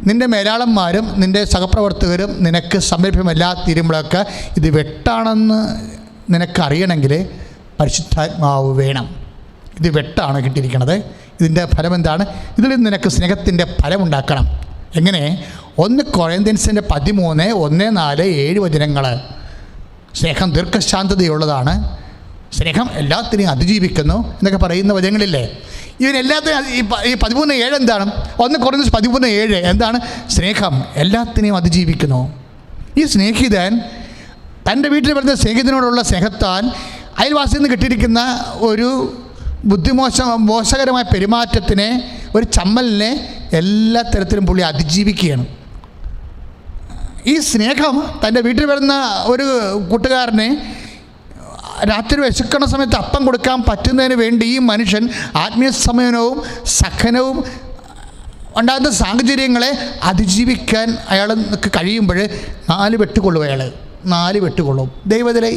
നിൻ്റെ മേലാളന്മാരും നിൻ്റെ സഹപ്രവർത്തകരും നിനക്ക് സമീപമല്ലാത്തിരുമ്പോഴൊക്കെ ഇത് വെട്ടാണെന്ന് നിനക്കറിയണമെങ്കിൽ പരിശുദ്ധാത്മാവ് വേണം. ഇത് വെട്ടാണ് കിട്ടിയിരിക്കുന്നത്. ഇതിൻ്റെ ഫലം എന്താണ്? ഇതിൽ നിനക്ക് സ്നേഹത്തിൻ്റെ ഫലമുണ്ടാക്കണം. എങ്ങനെ? 1 കൊരിന്ത്യൻസിൻ്റെ 13, 1, 4, 7 വചനങ്ങൾ. സ്നേഹം ദീർഘശാന്തതയുള്ളതാണ്, സ്നേഹം എല്ലാത്തിനെയും അതിജീവിക്കുന്നു എന്നൊക്കെ പറയുന്ന വചനങ്ങളില്ലേ? ഇതിനെല്ലാത്തിനും ഈ 13:7 എന്താണ്? 1 കൊരിന്ത്യൻസ് 13:7 എന്താണ്? സ്നേഹം എല്ലാത്തിനെയും അതിജീവിക്കുന്നു. ഈ സ്നേഹിതൻ തൻ്റെ വീട്ടിൽ വരുന്ന സ്നേഹിതനോടുള്ള സ്നേഹത്താൽ അയൽവാസിയിൽ നിന്ന് കിട്ടിയിരിക്കുന്ന ഒരു മോശകരമായ പെരുമാറ്റത്തിനെ, ഒരു ചമ്മലിനെ എല്ലാ തരത്തിലും പുള്ളി അതിജീവിക്കുകയാണ്. ഈ സ്നേഹം തൻ്റെ വീട്ടിൽ വരുന്ന ഒരു കൂട്ടുകാരനെ രാത്രി വിശക്കണ സമയത്ത് അപ്പം കൊടുക്കാൻ പറ്റുന്നതിന് വേണ്ടി ഈ മനുഷ്യൻ ആത്മീയ സമയനവും സഹനവും ഉണ്ടാകുന്ന സാഹചര്യങ്ങളെ അതിജീവിക്കാൻ അയാൾക്ക് കഴിയുമ്പോൾ 4 വെട്ടുകൊള്ളും. അയാൾ 4 വെട്ടുകൊള്ളും. ദൈവത്തിലെ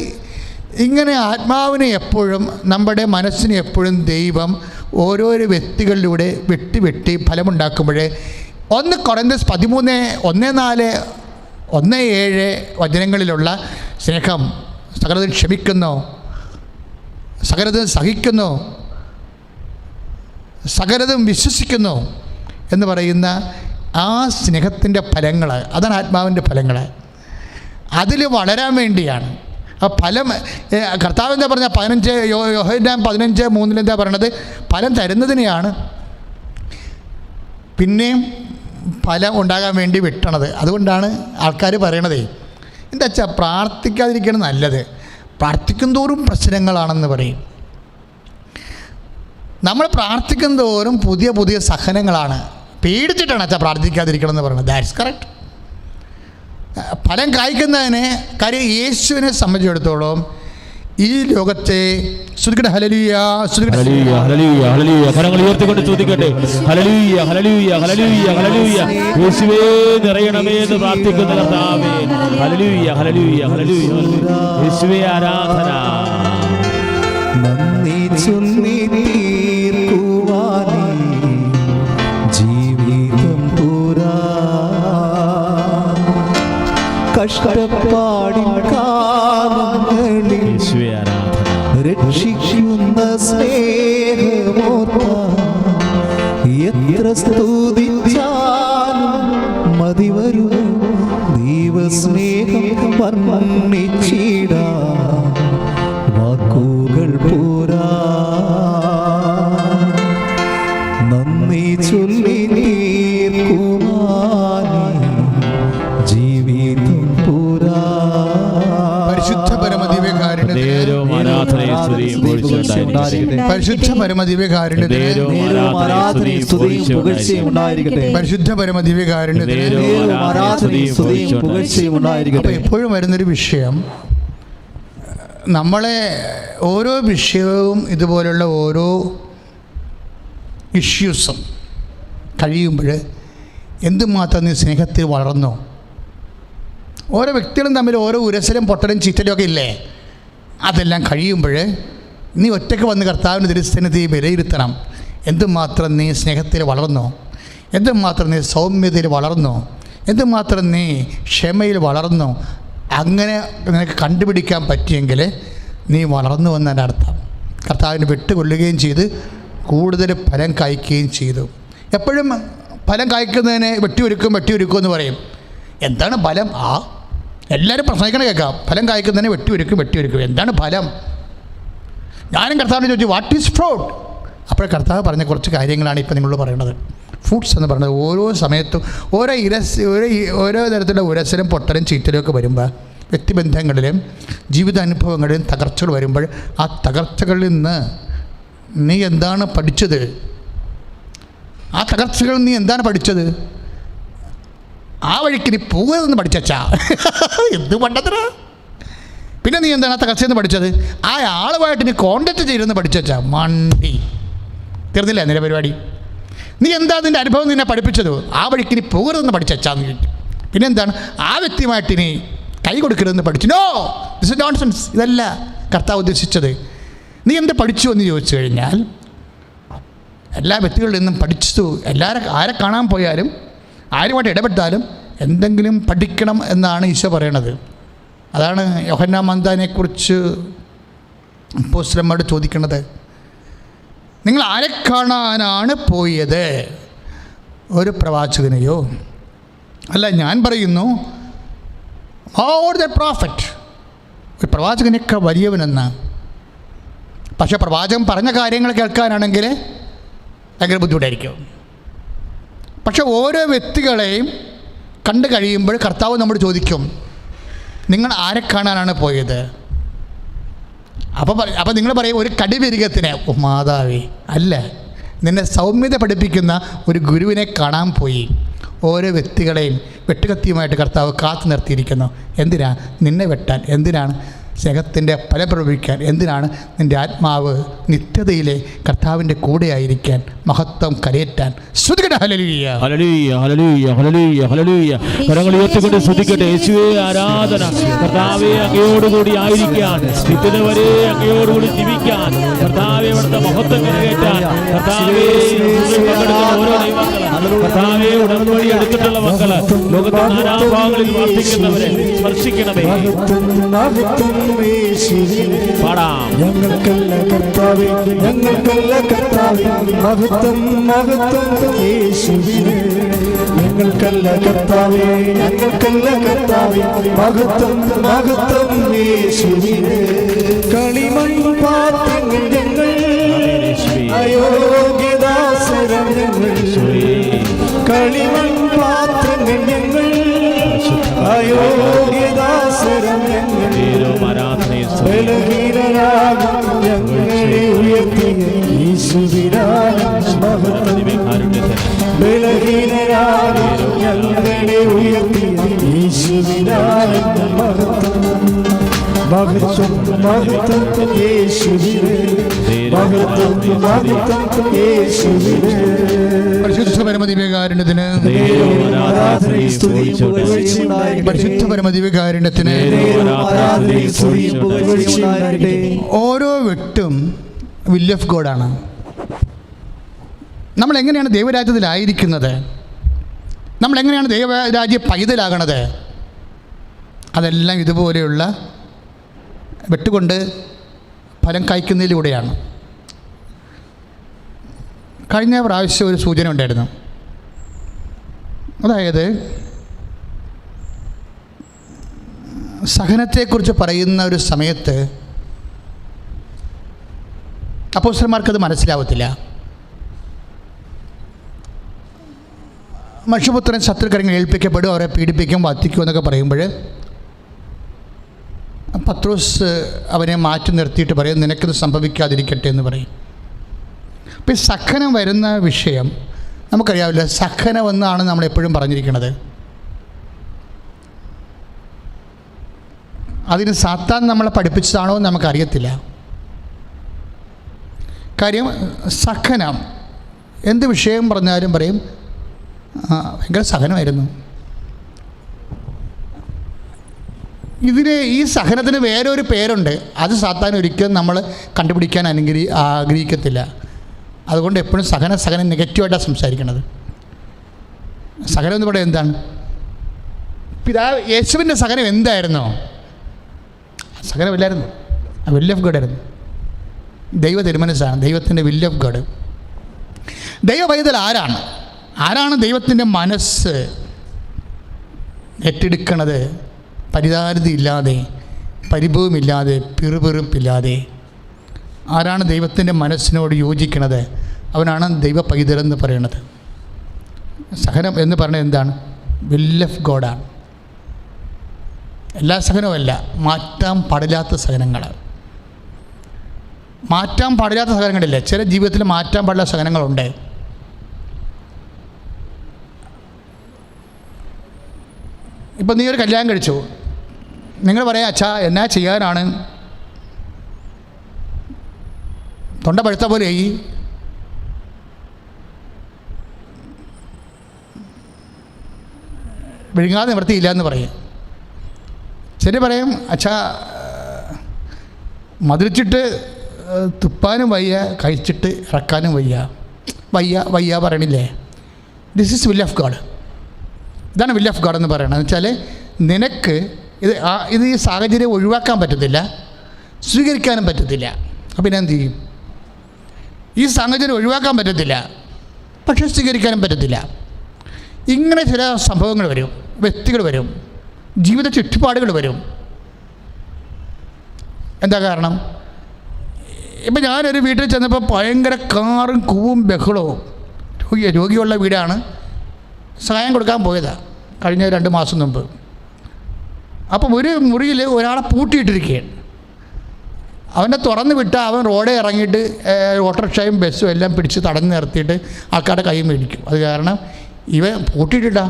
ഇങ്ങനെ ആത്മാവിനെ എപ്പോഴും, നമ്മുടെ മനസ്സിനെ എപ്പോഴും ദൈവം ഓരോരോ വ്യക്തികളിലൂടെ വെട്ടി ഫലമുണ്ടാക്കുമ്പോൾ 1 കൊരിന്ത്യൻസ് 13, 1, 4, 1, 7 വചനങ്ങളിലുള്ള സ്നേഹം സകലതും ക്ഷമിക്കുന്നു, സകലതും സഹിക്കുന്നു, സകലതും വിശ്വസിക്കുന്നു എന്ന് പറയുന്ന ആ സ്നേഹത്തിൻ്റെ ഫലങ്ങൾ, അതാണ് ആത്മാവിൻ്റെ ഫലങ്ങൾ. അതിൽ വളരാൻ വേണ്ടിയാണ് ആ ഫലം. കർത്താവ് എന്താ പറഞ്ഞാൽ 15 യോഹന്നാൻ 15:3 എന്താ പറയണത്? ഫലം തരുന്നതിനെയാണ് പിന്നെയും ഫലം ഉണ്ടാകാൻ വേണ്ടി വിട്ടണത്. അതുകൊണ്ടാണ് ആൾക്കാർ പറയണതേ, എന്താ വെച്ചാൽ പ്രാർത്ഥിക്കാതിരിക്കണം നല്ലത്, പ്രാർത്ഥിക്കും തോറും പ്രശ്നങ്ങളാണെന്ന് പറയും. നമ്മൾ പ്രാർത്ഥിക്കും തോറും പുതിയ പുതിയ സഹനങ്ങളാണ്. പേടിച്ചിട്ടാണ് അച്ഛാ പ്രാർത്ഥിക്കാതിരിക്കണം എന്ന് പറയുന്നത്. That's correct. ഫലം കായ്ക്കുന്നതിന് കാര്യം യേശുവിനെ സംബന്ധിച്ചിടത്തോളം ഈ ലോകത്തെ ശ്രുതിക്കട്ടെ. ഹല്ലേലൂയ, ഹല്ലേലൂയ, ഹല്ലേലൂയ, ഹല്ലേലൂയ. കരങ്ങൾ ഉയർത്തിക്കൊണ്ട് സ്തുതിക്കട്ടെ. ഹല്ലേലൂയ, ഹല്ലേലൂയ, ഹല്ലേലൂയ, ഹല്ലേലൂയ. യേശുവേ നിറയണമേ എന്ന് പ്രാർത്ഥിക്കുന്ന കർത്താവേ. ഹല്ലേലൂയ, ഹല്ലേലൂയ, ഹല്ലേലൂയ. യേശുവേ ആരാധന. നന്ദി ചൊല്ലി തീർക്കുവാനേ ജീവിതം പൂരാ, കഷ്ടപ്പാടിൻ കാലങ്ങളിൽ യേശുവേ ആരാധന. രക്ഷിക്കുന്ന സ്നേഹമോർത്ത എത്ര സ്തുതിച്ചാലും മതി വരും. ദൈവസ്നേഹം വർണ്ണിച്ചിടാ വാക്കുകൾ പോരാ. നന്ദി ചൊല്ലി തീർക്കുവാനേ ജീവിതം പൂരാ. പരിശുദ്ധ പരമദിവ്യകാരുണ്യത്തിന്, പരിശുദ്ധ പരമദിവ്യകാരുണ്യത്തിന്, പരിശുദ്ധ പരമദിവ്യകാരുണ്യത്തിന്. അപ്പോൾ എപ്പോഴും വരുന്നൊരു വിഷയം, നമ്മളെ ഓരോ വിഷയവും ഇതുപോലുള്ള ഓരോ ഇഷ്യൂസും കഴിയുമ്പോൾ എന്തുമാത്രം നീ സ്നേഹത്തിൽ വളർന്നു. ഓരോ വ്യക്തികളും തമ്മിൽ ഓരോ ഉരസലും പൊട്ടലും ചീറ്റലും ഒക്കെ ഇല്ലേ? അതെല്ലാം കഴിയുമ്പോൾ നീ ഒറ്റയ്ക്ക് വന്ന് കർത്താവിൻ്റെ തിരുസന്നിധി വിലയിരുത്തണം. എന്തുമാത്രം നീ സ്നേഹത്തിൽ വളർന്നു, എന്തുമാത്രം നീ സൗമ്യതയിൽ വളർന്നു, എന്തുമാത്രം നീ ക്ഷമയിൽ വളർന്നു. അങ്ങനെ നിനക്ക് കണ്ടുപിടിക്കാൻ പറ്റിയെങ്കിൽ നീ വളർന്നു എന്നതിൻ്റെ അർത്ഥം. കർത്താവിന് വിട്ടുകൊള്ളുകയും ചെയ്ത് കൂടുതൽ ഫലം കായ്ക്കുകയും ചെയ്തു. എപ്പോഴും ഫലം കായ്ക്കുന്നതിനെ വെട്ടിയൊരുക്കും എന്ന് പറയും. എന്താണ് ഫലം? എല്ലാവരും പ്രസംഗിക്കണ കേൾക്കാം. ഫലം കായ്ക്കുന്നതിനെ വെട്ടിയൊരുക്കും. എന്താണ് ഫലം? ഞാനും കർത്താവിനെ ചോദിച്ചു, വാട്ട് ഈസ് ഫ്രൂട്ട്? അപ്പോൾ കർത്താവ് പറഞ്ഞ കുറച്ച് കാര്യങ്ങളാണ് ഇപ്പോൾ നിങ്ങളോട് പറയുന്നത്. ഫ്രൂട്ട്സ് എന്ന് പറയുന്നത് ഓരോ സമയത്തും ഓരോ തരത്തിലുള്ള ഉരസലും പൊട്ടലും ചീറ്റലും ഒക്കെ വരുമ്പോൾ, വ്യക്തിബന്ധങ്ങളിലും ജീവിതാനുഭവങ്ങളിലും തകർച്ചകൾ വരുമ്പോൾ, ആ തകർച്ചകളിൽ നിന്ന് നീ എന്താണ് പഠിച്ചത്? ആ തകർച്ചകളിൽ നീ എന്താണ് പഠിച്ചത്? ആ വഴിക്ക് നീ പോകരുതെന്ന് പഠിച്ചാ എന്ത് പണ്ടത്ര. പിന്നെ നീ എന്താണ് ആ തകർച്ചയെന്ന് പഠിച്ചത്? ആ ആളുമായിട്ട് നീ കോണ്ടാക്ട് ചെയ്തെന്ന് പഠിച്ചാ മണ്ടി. തീർന്നില്ല നിന്റെ പരിപാടി. നീ എന്താ നിൻ്റെ അനുഭവം നിന്നെ പഠിപ്പിച്ചത്? ആ വഴിക്ക് നീ പോകരുതെന്ന് പഠിച്ചാന്ന് ചോദിക്കും. പിന്നെ എന്താണ്? ആ വ്യക്തിയുമായിട്ട് നീ കൈ കൊടുക്കരുതെന്ന് പഠിച്ചു. No, this is nonsense. ഇതല്ല കർത്താവ് ഉദ്ദേശിച്ചത്. നീ എന്ത് പഠിച്ചു എന്ന് ചോദിച്ചു കഴിഞ്ഞാൽ എല്ലാ വ്യക്തികളിൽ നിന്നും പഠിച്ചു. ആരെ കാണാൻ പോയാലും ആരുമായിട്ട് ഇടപെട്ടാലും എന്തെങ്കിലും പഠിക്കണം എന്നാണ് ഈശോ പറയണത്. അതാണ് യോഹന്നാൻ മന്ദാനെക്കുറിച്ച് അപ്പോസ്തലന്മാരോട് ചോദിക്കുന്നത്. നിങ്ങൾ ആരെ കാണാനാണ് പോയത്? ഒരു പ്രവാചകനെയോ? അല്ല, ഞാൻ പറയുന്നു മോർ ദ പ്രോഫറ്റ്, ഒരു പ്രവാചകനൊക്കെ വലിയവനെന്ന്. പക്ഷേ പ്രവാചകൻ പറഞ്ഞ കാര്യങ്ങൾ കേൾക്കാനാണെങ്കിൽ ഭയങ്കര ബുദ്ധിമുട്ടായിരിക്കും. പക്ഷെ ഓരോ വ്യക്തികളെയും കണ്ടു കഴിയുമ്പോൾ കർത്താവ് നമ്മോട് ചോദിക്കും, നിങ്ങൾ ആരെ കാണാനാണ് പോയത്? അപ്പോൾ നിങ്ങൾ പറയും, ഒരു കടിവിരികത്തിന്. മാതാവേ, അല്ല, നിന്നെ സൗമ്യത പഠിപ്പിക്കുന്ന ഒരു ഗുരുവിനെ കാണാൻ പോയി. ഓരോ വ്യക്തികളെയും വെട്ടുകത്തിയുമായിട്ട് കർത്താവ് കാത്തു നിർത്തിയിരിക്കുന്നു. എന്തിനാ? നിന്നെ വെട്ടാൻ. എന്തിനാണ്? സ്നേഹത്തിൻ്റെ ഫലം പ്രയോഗിക്കാൻ. എന്തിനാണ്? നിൻ്റെ ആത്മാവ് നിത്യതയിലെ കർത്താവിൻ്റെ കൂടെയായിരിക്കാൻ, മഹത്വം കരയേറ്റാൻ. ഹല്ലേലൂയ, ഹല്ലേലൂയ, ഹല്ലേലൂയ, ഹല്ലേലൂയ, ഹല്ലേലൂയ. കരങ്ങൾ ഉയർത്തിക്കൊണ്ട് സ്തുതിക്കട്ടെ. യേശുവേ ആരാധന. കർത്താവേ, അങ്ങയോടുകൂടി ആയിരിക്കാൻ, നിത്യത വരെ അങ്ങയോടുകൂടി ജീവിക്കാൻ, കർത്താവേ അവിടുത്തെ മഹത്വം കരയേറ്റാൻ, കർത്താവേ ഓരോ ദൈവങ്ങള്, കർത്താവേ ഉടമ്പടി എടുത്തിട്ടുള്ള മക്കള്, ലോകത്തെ നാനാഭാഗങ്ങളിൽ പ്രാർത്ഥിക്കുന്നവരെ സ്പർശിക്കണമേ. പാടാം. ഞങ്ങൾക്കല്ല കർത്താവേ, ഞങ്ങൾക്കല്ല കർത്താവേ, മഹത്വം മഹത്വം യേശുവിന്. ഞങ്ങൾക്കല്ല കർത്താവേ, ഞങ്ങൾക്കല്ല കർത്താവേ, മഹത്വം മഹത്വം യേശുവിന്. കളിമൺ പാത്രങ്ങൾ ഞങ്ങൾ, അയോഗ്യദാസരം ഞങ്ങൾ. കളിമൺ പാത്രങ്ങൾ ഞങ്ങൾ, അയോഗ്യദാസരം ഞങ്ങൾ. ബലഹീനരാകും ഞങ്ങളെ ഉയർത്തിയ യേശുവിനാണ് മഹത്വം. ബലഹീനരാകും ഞങ്ങളെ ഉയർത്തിയ യേശുവിനാണ് മഹത്വം. മഹത്വം മഹത്വം യേശുവിന്, മഹത്വം മഹത്വം യേശുവിന്. പരിശുദ്ധ പരമദിവ്യകാരുണ്യത്തിന്, പരിശുദ്ധ പരമദിവ്യകാരുണ്യത്തിന്. ഓരോ വെട്ടും വിൽ ഓഫ് ഗോഡാണ്. നമ്മളെങ്ങനെയാണ് ദൈവരാജ്യത്തിലായിരിക്കുന്നത്? നമ്മളെങ്ങനെയാണ് ദൈവരാജ്യ പൈതലാകണത്? അതെല്ലാം ഇതുപോലെയുള്ള വെട്ടുകൊണ്ട് ഫലം കായ്ക്കുന്നതിലൂടെയാണ്. കഴിഞ്ഞ പ്രാവശ്യം ഒരു സൂചന ഉണ്ടായിരുന്നു. അതായത് സഹനത്തെക്കുറിച്ച് പറയുന്ന ഒരു സമയത്ത് അപ്പോസ്തലന്മാർക്കത് മനസ്സിലാവത്തില്ല. മനുഷ്യപുത്രൻ ശത്രുക്കരങ്ങൾ ഏൽപ്പിക്കപ്പെടും, അവരെ പീഡിപ്പിക്കും, വധിക്കും എന്നൊക്കെ പറയുമ്പോൾ പത്രോസ് അവനെ മാറ്റി നിർത്തിയിട്ട് പറയും, നിനക്കിത് സംഭവിക്കാതിരിക്കട്ടെ എന്ന് പറയും. അപ്പോൾ ഈ സഹനം വരുന്ന വിഷയം നമുക്കറിയാവില്ല. സഹനമെന്നാണ് നമ്മളെപ്പോഴും പറഞ്ഞിരിക്കുന്നത്. അതിന് സാത്താൻ നമ്മളെ പഠിപ്പിച്ചതാണോ എന്ന് നമുക്കറിയത്തില്ല. കാര്യം സഹനം എന്ത് വിഷയം പറഞ്ഞാലും പറയും ഭയങ്കര സഹനമായിരുന്നു. ഈ സഹനത്തിന് വേറൊരു പേരുണ്ട്. അത് സാത്താൻ ഒരിക്കലും നമ്മൾ കണ്ടുപിടിക്കാൻ ആഗ്രഹിക്കത്തില്ല. അതുകൊണ്ട് എപ്പോഴും സഹനം നെഗറ്റീവായിട്ടാണ് സംസാരിക്കുന്നത്. സഹനം എന്ന് പറയുന്നത് എന്താണ്? പിതാവ് യേശുവിൻ്റെ സഹനം എന്തായിരുന്നോ? സഹനമില്ലായിരുന്നു. വിൽ ഓഫ് ഗോഡ് ആയിരുന്നു. ദൈവ തിരുമനസ്സാണ്, ദൈവത്തിൻ്റെ വിൽ ഓഫ് ഗോഡ്. ദൈവ പൈതൽ ആരാണ് ദൈവത്തിൻ്റെ മനസ്സ് ഏറ്റെടുക്കണത്? പരിതാരതയില്ലാതെ, പരിഭവമില്ലാതെ, പിറുപിറുപ്പില്ലാതെ ആരാണ് ദൈവത്തിൻ്റെ മനസ്സിനോട് യോജിക്കണത്? അവനാണ് ദൈവ പൈതലെന്ന് പറയണത്. സഹനം എന്ന് പറയുന്നത് എന്താണ്? വിൽ ഓഫ് ഗോഡാണ്. എല്ലാ സഹനവുമല്ല, മാറ്റാൻ പാടില്ലാത്ത സഹനങ്ങൾ. മാറ്റാൻ പാടില്ലാത്ത സഹനങ്ങളില്ലേ? ചില ജീവിതത്തിൽ മാറ്റാൻ പാടില്ലാത്ത സഹനങ്ങളുണ്ട്. ഇപ്പം നീ ഒരു കല്യാണം കഴിച്ചു, നിങ്ങൾ പറയാം, അച്ഛാ എന്നാ ചെയ്യാനാണ്, തൊണ്ട പഴുത്ത പോലെ ഈ വിഴുങ്ങാതെ നിവൃത്തിയില്ല എന്ന് പറയും. ശരി പറയും, അച്ഛാ മധുരിച്ചിട്ട് തുപ്പാനും വയ്യ, കഴിച്ചിട്ട് ഇറക്കാനും വയ്യ. വയ്യ പറയണില്ലേ? This is will of God. ഇതാണ് വിൽ ഓഫ് ഗോഡ് എന്ന് പറയണത്. എന്ന് വെച്ചാൽ നിനക്ക് ഇത് ഈ സാഹചര്യം ഒഴിവാക്കാൻ പറ്റത്തില്ല, സ്വീകരിക്കാനും പറ്റത്തില്ല. അപ്പം പിന്നെ എന്ത് ചെയ്യും? ഈ സാഹചര്യം ഒഴിവാക്കാൻ പറ്റത്തില്ല, പക്ഷേ സ്വീകരിക്കാനും പറ്റത്തില്ല. ഇങ്ങനെ ചില സംഭവങ്ങൾ വരും, വ്യക്തികൾ വരും, ജീവിത ചുറ്റുപാടുകൾ വരും. എന്താ കാരണം? ഇപ്പം ഞാനൊരു വീട്ടിൽ ചെന്നപ്പോൾ ഭയങ്കര കാറും കൂവും ബഹളവും. രോഗിയുള്ള വീടാണ്. സഹായം കൊടുക്കാൻ പോയതാണ് കഴിഞ്ഞ 2 മാസം മുമ്പ്. അപ്പം ഒരു മുറിയിൽ ഒരാളെ പൂട്ടിയിട്ടിരിക്കുകയാണ്. അവനെ തുറന്ന് വിട്ടാൽ അവൻ റോഡിൽ ഇറങ്ങിയിട്ട് ഓട്ടോറിക്ഷയും ബസ്സും എല്ലാം പിടിച്ച് തടഞ്ഞു നിർത്തിയിട്ട് ആൾക്കാരുടെ കൈ മേടിക്കും. അത് കാരണം ഇവൻ പൂട്ടിയിട്ടില്ല,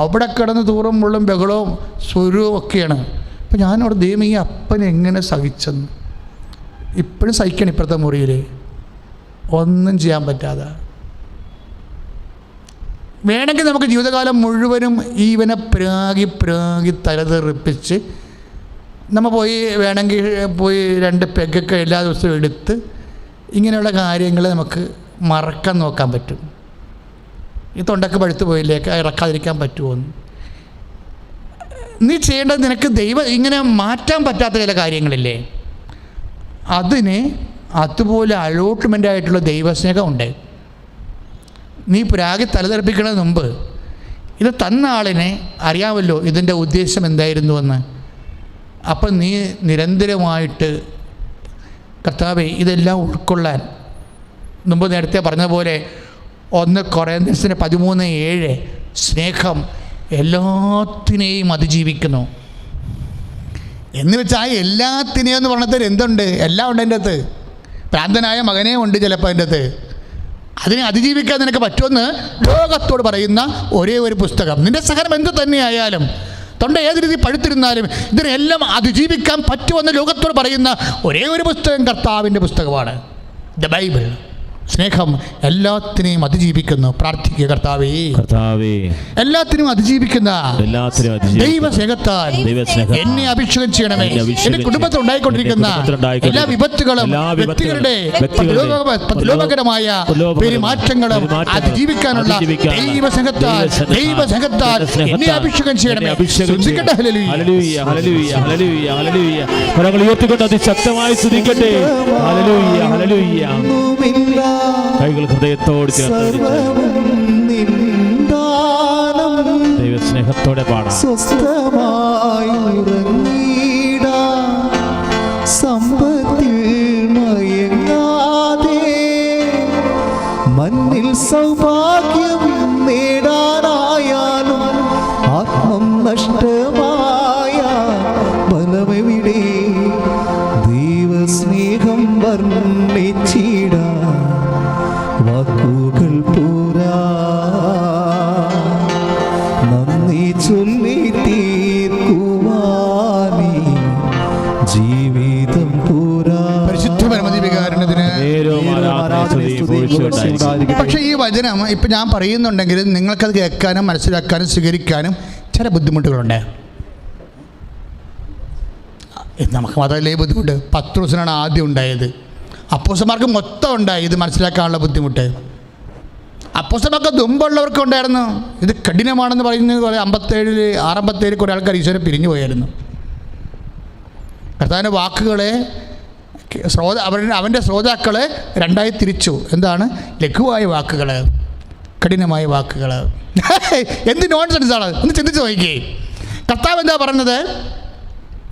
അവിടെ കിടന്ന് തൂറും മുള്ളും ബഹളവും സ്വരവും ഒക്കെയാണ്. അപ്പം ഞാനവിടെ ദൈവം ഈ അപ്പനെ എങ്ങനെ സഹിച്ചെന്ന് ഇപ്പോഴും സഹിക്കണം. ഇപ്പോഴത്തെ മുറിയിൽ ഒന്നും ചെയ്യാൻ പറ്റാതെ വേണമെങ്കിൽ നമുക്ക് ജീവിതകാലം മുഴുവനും ഈവനെ പ്രാഗി തലതെറിപ്പിച്ച് നമ്മൾ വേണമെങ്കിൽ പോയി 2 പെഗൊക്കെ എല്ലാ ദിവസവും എടുത്ത് ഇങ്ങനെയുള്ള കാര്യങ്ങൾ നമുക്ക് മറക്കാൻ നോക്കാൻ പറ്റും. ഈ തൊണ്ടൊക്കെ പഴുത്ത് പോയില്ലേ, ഇറക്കാതിരിക്കാൻ പറ്റുമോന്ന്. നീ ചെയ്യേണ്ടത്, നിനക്ക് ദൈവം ഇങ്ങനെ മാറ്റാൻ പറ്റാത്ത ചില കാര്യങ്ങളില്ലേ, അതിന് അതുപോലെ അലോട്ട്മെൻ്റ് ആയിട്ടുള്ള ദൈവസ്നേഹമുണ്ട്. നീ പ്രാഗി തലതെറിപ്പിക്കുന്നതിന് മുമ്പ് ഇത് തന്ന ആളിനെ അറിയാമല്ലോ ഇതിൻ്റെ ഉദ്ദേശം എന്തായിരുന്നുവെന്ന്. അപ്പം നീ നിരന്തരമായിട്ട് കർത്താവേ ഇതെല്ലാം ഉൾക്കൊള്ളാൻ, മുമ്പ് നേരത്തെ പറഞ്ഞ പോലെ 1 കൊറിന്ത്യൻസിന് 13:7 സ്നേഹം എല്ലാത്തിനെയും അതിജീവിക്കുന്നു എന്ന് വെച്ചാൽ എല്ലാത്തിനെയും എന്ന് പറഞ്ഞത് എന്തുണ്ട്? എല്ലാം ഉണ്ട് അതിൻ്റെ അകത്ത്. ഭ്രാന്തനായ മകനേ ഉണ്ട് ചിലപ്പോൾ അതിൻ്റെ അകത്ത്. അതിനെ അതിജീവിക്കാൻ നിനക്ക് പറ്റുമെന്ന് ലോകത്തോട് പറയുന്ന ഒരേ ഒരു പുസ്തകം. നിൻ്റെ സഹനം എന്ത് തന്നെയായാലും, തൊണ്ട ഏത് രീതി പഴുത്തിരുന്നാലും ഇതിനെല്ലാം അതിജീവിക്കാൻ പറ്റുമെന്ന് ലോകത്തോട് പറയുന്ന ഒരേ ഒരു പുസ്തകം കർത്താവിൻ്റെ പുസ്തകമാണ്, ദ ബൈബിൾ. സ്നേഹം എല്ലാത്തിനെയും അതിജീവിക്കുന്നു. പ്രാർത്ഥിക്കുക, കർത്താവേ എല്ലാത്തിനും അതിജീവിക്കുന്ന ദൈവസ്നേഹത്താൽ എന്നെ അഭിഷേകം ചെയ്യണമേ. എന്റെ കുടുംബത്തിൽ ഉണ്ടായിക്കൊണ്ടിരിക്കുന്ന എല്ലാ വിപത്തുകളും വ്യക്തികളുടെ ലോകകരമായ പെരുമാറ്റങ്ങളും അതിജീവിക്കാനുള്ള ദൈവസ്നേഹത്താൽ എന്നെ അഭിഷേകം ചെയ്യണമേ. ശ്രദ്ധിക്കട്ടെ. ഹല്ലേലൂയ, ഹല്ലേലൂയ, ഹല്ലേലൂയ, ഹല്ലേലൂയ. കരങ്ങൾ ഉയർത്തിക്കൊണ്ട് അതിശക്തമായി സ്തുതിക്കട്ടെ. ഹല്ലേലൂയ, ഹല്ലേലൂയ. കൈകൾ ഹൃദയത്തോട് ചേർത്ത് ദൈവസ്നേഹത്തോടെ പാടാം. സ്വസ്ഥമായി സമ്പത്തിൽ മയങ്ങാതെ മണ്ണിൽ സൗഭാഗ്യം നേടാനായാലും ആത്മം നഷ്ടമായ ബലമെവിടെ? ദൈവസ്നേഹം വർണ്ണിച്ചിടാ വാക്കുകൾ പോരാ, നന്ദി ചൊല്ലി തീർക്കുവാനീ ജീവിതം പോരാ. പക്ഷേ ഈ വചനം ഇപ്പം ഞാൻ പറയുന്നുണ്ടെങ്കിൽ നിങ്ങൾക്കത് കേൾക്കാനും മനസ്സിലാക്കാനും സ്വീകരിക്കാനും ചില ബുദ്ധിമുട്ടുകളുണ്ട്. നമുക്ക് മാത്രമല്ലേ ബുദ്ധിമുട്ട്. പത്രോസിനാണ് ആദ്യം ഉണ്ടായത്. അപ്പോസ്തലന്മാർക്ക് മൊത്തം ഉണ്ടായി ഇത് മനസ്സിലാക്കാനുള്ള ബുദ്ധിമുട്ട്. അപ്പോസ്തലന്മാർക്ക് മുമ്പുള്ളവർക്ക് ഉണ്ടായിരുന്നു. ഇത് കഠിനമാണെന്ന് പറയുന്നത് 57 കുറേ ആൾക്കാർ ഈശ്വരനെ പിരിഞ്ഞു പോയായിരുന്നു. കർത്താവിൻ്റെ വാക്കുകളെ അവൻ്റെ ശ്രോതാക്കളെ 2ആയി തിരിച്ചു. എന്താണ്? ലഘുവായ വാക്കുകൾ, കഠിനമായ വാക്കുകൾ. എന്ത് നോൺസെൻസാണ്, ഒന്ന് ചിന്തിച്ച് നോക്കിക്കേ. കർത്താവ് എന്താ പറഞ്ഞത്?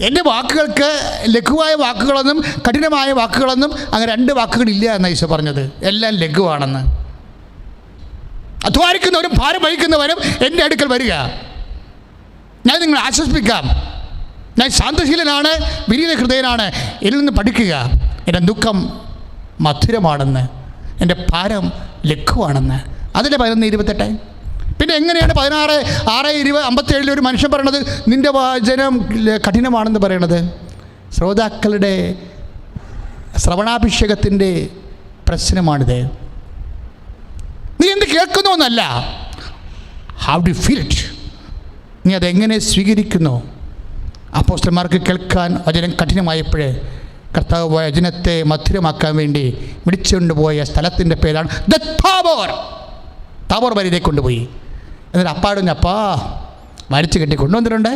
എൻ്റെ വാക്കുകൾക്ക് ലഘുവായ വാക്കുകളൊന്നും കഠിനമായ വാക്കുകളൊന്നും അങ്ങനെ 2 വാക്കുകളില്ല എന്നാണ് ഈശോ പറഞ്ഞത്. എല്ലാം ലഘുവാണെന്ന്. അധ്വാനിക്കുന്നവരും ഭാരം വഹിക്കുന്നവരും എൻ്റെ അടുക്കൽ വരിക, ഞാൻ നിങ്ങളെ ആശ്വസിപ്പിക്കാം. ഞാൻ ശാന്തശീലനാണ്, വിനീത ഹൃദയനാണ്, എന്നിൽ നിന്ന് പഠിക്കുക. എൻ്റെ ദുഃഖം മധുരമാണെന്ന്, എൻ്റെ ഭാരം ലഘുവാണെന്ന്. അതിലെ 11:28. പിന്നെ എങ്ങനെയാണ് 16:57 ഒരു മനുഷ്യൻ പറയണത് നിൻ്റെ വചനം കഠിനമാണെന്ന് പറയണത്? ശ്രോതാക്കളുടെ ശ്രവണാഭിഷേകത്തിൻ്റെ പ്രശ്നമാണിത്. നീ എന്ത് കേൾക്കുന്നു എന്നല്ല, ഹൗ ഡു ഫീൽ ഇറ്റ്, നീ അതെങ്ങനെ സ്വീകരിക്കുന്നു. അപ്പോസ്തലന്മാർക്ക് കേൾക്കാൻ വചനം കഠിനമായപ്പോഴേ കർത്താവ് വചനത്തെ മധുരമാക്കാൻ വേണ്ടി വിളിച്ചുകൊണ്ടുപോയ സ്ഥലത്തിൻ്റെ പേരാണ് താബോർ. താബോർ വരിയിലേക്ക് കൊണ്ടുപോയി. എന്നിട്ട് അപ്പാടും അപ്പാ വലിച്ചു കെട്ടി കൊണ്ടുവന്നിട്ടുണ്ട്,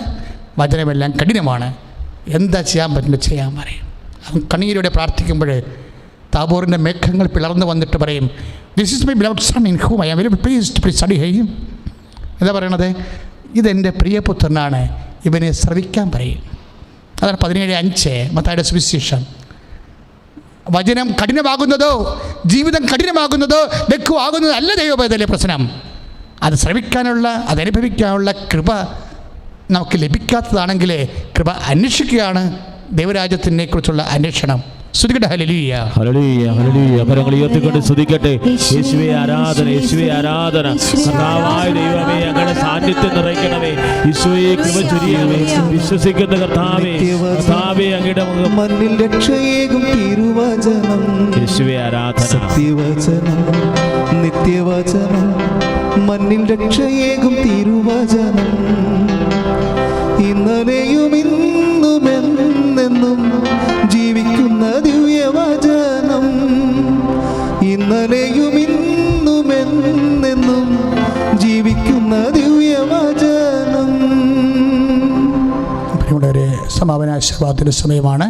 വചനമെല്ലാം കഠിനമാണ്, എന്താ ചെയ്യാൻ പറ്റുന്നത് ചെയ്യാൻ പറയും. അവൻ കണ്ണീരോടെ പ്രാർത്ഥിക്കുമ്പോൾ താബോറിൻ്റെ മേഘങ്ങൾ പിളർന്നു വന്നിട്ട് പറയും, this is my beloved son in whom I am very pleased to study him. എന്താ പറയണത്? ഇതെൻ്റെ പ്രിയപുത്രനാണ്, ഇവനെ ശ്രവിക്കാൻ പറയും. അതാണ് 17:5 മത്തായിയുടെ സുവിശേഷം. വചനം കഠിനമാകുന്നതോ ജീവിതം കഠിനമാകുന്നതോ ലഘുവാകുന്നതോ അല്ല ദൈവവേദനയിലെ പ്രശ്നം. അത് ശ്രവിക്കാനുള്ള, അതനുഭവിക്കാനുള്ള കൃപ നമുക്ക് ലഭിക്കാത്തതാണെങ്കിൽ കൃപ അന്വേഷിക്കുകയാണ് ദൈവരാജ്യത്തിനെ കുറിച്ചുള്ള അന്വേഷണം. സ്തുതിക്കട്ടെ, ഹല്ലേലൂയ, ഹല്ലേലൂയ, ഹല്ലേലൂയ. കരങ്ങൾ ഉയർത്തിക്കൊണ്ട് സ്തുതിക്കട്ടെ. യേശുവേ ആരാധന, യേശുവേ ആരാധന. കർത്താവായ ദൈവമേ, അങ്ങയുടെ സാന്നിധ്യം നിറയ്ക്കണമേ. യേശുവേ കൃപ ചൊരിയണമേ. വിശ്വസിക്കുന്ന കർത്താവേ, കർത്താവേ അങ്ങയുടെ മണ്ണിൽ രക്ഷയേകും തിരുവചനം. യേശുവേ ആരാധന. സത്യവചനം, നിത്യവചനം, മണ്ണിൽ രക്ഷയേകും തിരുവചനം. ഇന്നലെയും ഇന്നും എന്നെന്നും ജീവിക്കുന്ന ദിവ്യവചനം. ഇന്നലെയും ഇന്നും എന്നെന്നും ജീവിക്കുന്ന ദിവ്യവചനം. പ്രിയമുള്ളവരെ, സമാപനാശീർവാദത്തിൻ്റെ സമയമാണ്.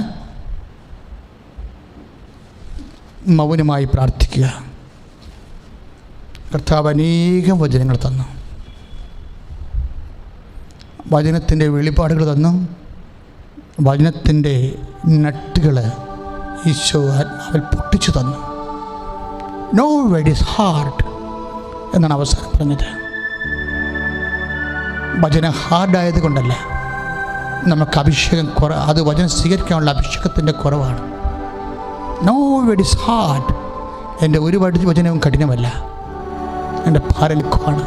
മൗനമായി പ്രാർത്ഥിക്കുക. കർത്താവ് അനേകം വചനങ്ങൾ തന്നു, വചനത്തിൻ്റെ വെളിപ്പാടുകൾ തന്നു, വചനത്തിൻ്റെ നട്ടുകൾ ഈശോ ആത്മാവിൽ പൊട്ടിച്ചു തന്നു. നോ വേർഡ് ഈസ് ഹാർഡ് എന്നാണ് അവസാനം പറഞ്ഞത്. വചനം ഹാർഡായത് കൊണ്ടല്ല, നമുക്ക് അഭിഷേകം അത് വചനം സ്വീകരിക്കാനുള്ള അഭിഷേകത്തിൻ്റെ കുറവാണ്. No word is hard. എൻ്റെ ഒരു വചനവും കഠിനമല്ല. എൻ്റെ ഭാരലിക്കുമാണ്,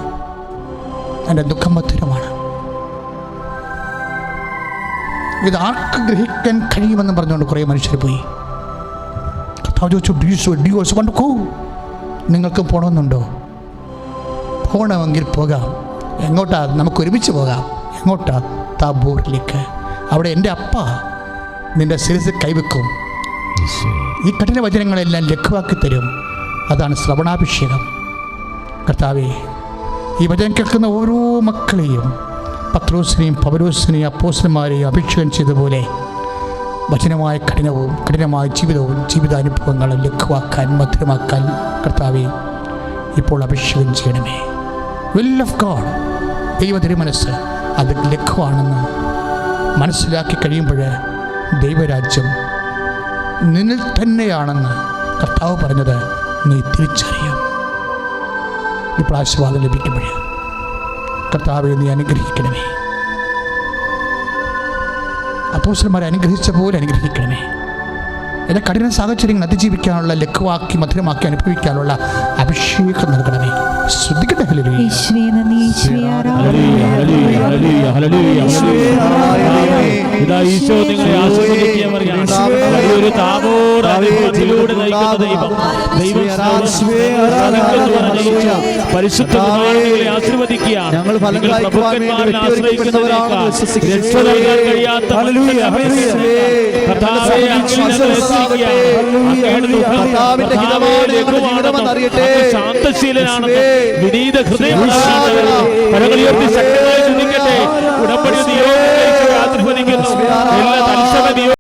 എൻ്റെ ദുഃഖം മധുരമാണ്. ഇത് ആർക്ക് ഗ്രഹിക്കാൻ കഴിയുമെന്ന് പറഞ്ഞുകൊണ്ട് കുറേ മനുഷ്യർ പോയി. കർത്താവ് ചോദിച്ചു, നിങ്ങൾക്ക് പോകണമെന്നുണ്ടോ? പോകണമെങ്കിൽ പോകാം. എങ്ങോട്ടാ? നമുക്ക് ഒരുമിച്ച് പോകാം. എങ്ങോട്ടാ? താബോറിലേക്ക്. അവിടെ എൻ്റെ അപ്പ നിൻ്റെ ശിരസിൽ കൈവെക്കും. ഈ കഠിന വചനങ്ങളെല്ലാം ലഘുവാക്കി തരും. അതാണ് ശ്രവണാഭിഷേകം. കർത്താവേ, ഈ വചനം കേൾക്കുന്ന ഓരോ മക്കളെയും, പത്രോസിനെയും പൗലോസിനെയും അപ്പോസ്തലന്മാരെയും അഭിഷേകം ചെയ്തതുപോലെ വചനമായ കഠിനമായ ജീവിതാനുഭവങ്ങളും ലഘുവാക്കാൻ, മധുരമാക്കാൻ കർത്താവേ ഇപ്പോൾ അഭിഷേകം ചെയ്യണമേ. വിൽ ഓഫ് ഗോഡ്, ദൈവതിരുമനസ്സ് അത് ലഘുവാണെന്ന് മനസ്സിലാക്കി കഴിയുമ്പോൾ ദൈവരാജ്യം നിന്നിൽ തന്നെയാണെന്ന് കർത്താവ് പറഞ്ഞത് നീ തിരിച്ചറിയും. ഇപ്പോൾ ആശീർവാദം ലഭിക്കുമ്പോൾ കർത്താവെ നീ അനുഗ്രഹിക്കണമേ. അപ്പോസ്തലന്മാരെ അനുഗ്രഹിച്ച പോലെ അനുഗ്രഹിക്കണമേ. എല്ലാ കഠിന സാഹചര്യങ്ങൾ അതിജീവിക്കാനുള്ള, ലഘുവാക്കി മധുരമാക്കി അനുഭവിക്കാനുള്ള അഭിഷേകം നൽകണമേ. ശ്രദ്ധിക്കട്ടെ. ഇതാ ഈശോ നിങ്ങളെ ആശീർവദിക്കുകയാണ്. വലിയൊരു താബോർ അനുഭവത്തിലൂടെ നയിക്കുന്ന ദൈവം പരിശുദ്ധ കുമാരനെ ആശീർവദിക്കുകയാണ്. ഞങ്ങൾ പ്രഭുക്കന്മാരിനെ ആശ്രയിക്കുന്നവരാണ്. രക്ഷ നൽകാൻ കഴിയാത്ത ശാന്തശീലനാണെന്ന് വിനീത ഹൃദയം ശക്തമായി ചിന്തിക്കട്ടെ. ഉടമ്പടി നിയോഗം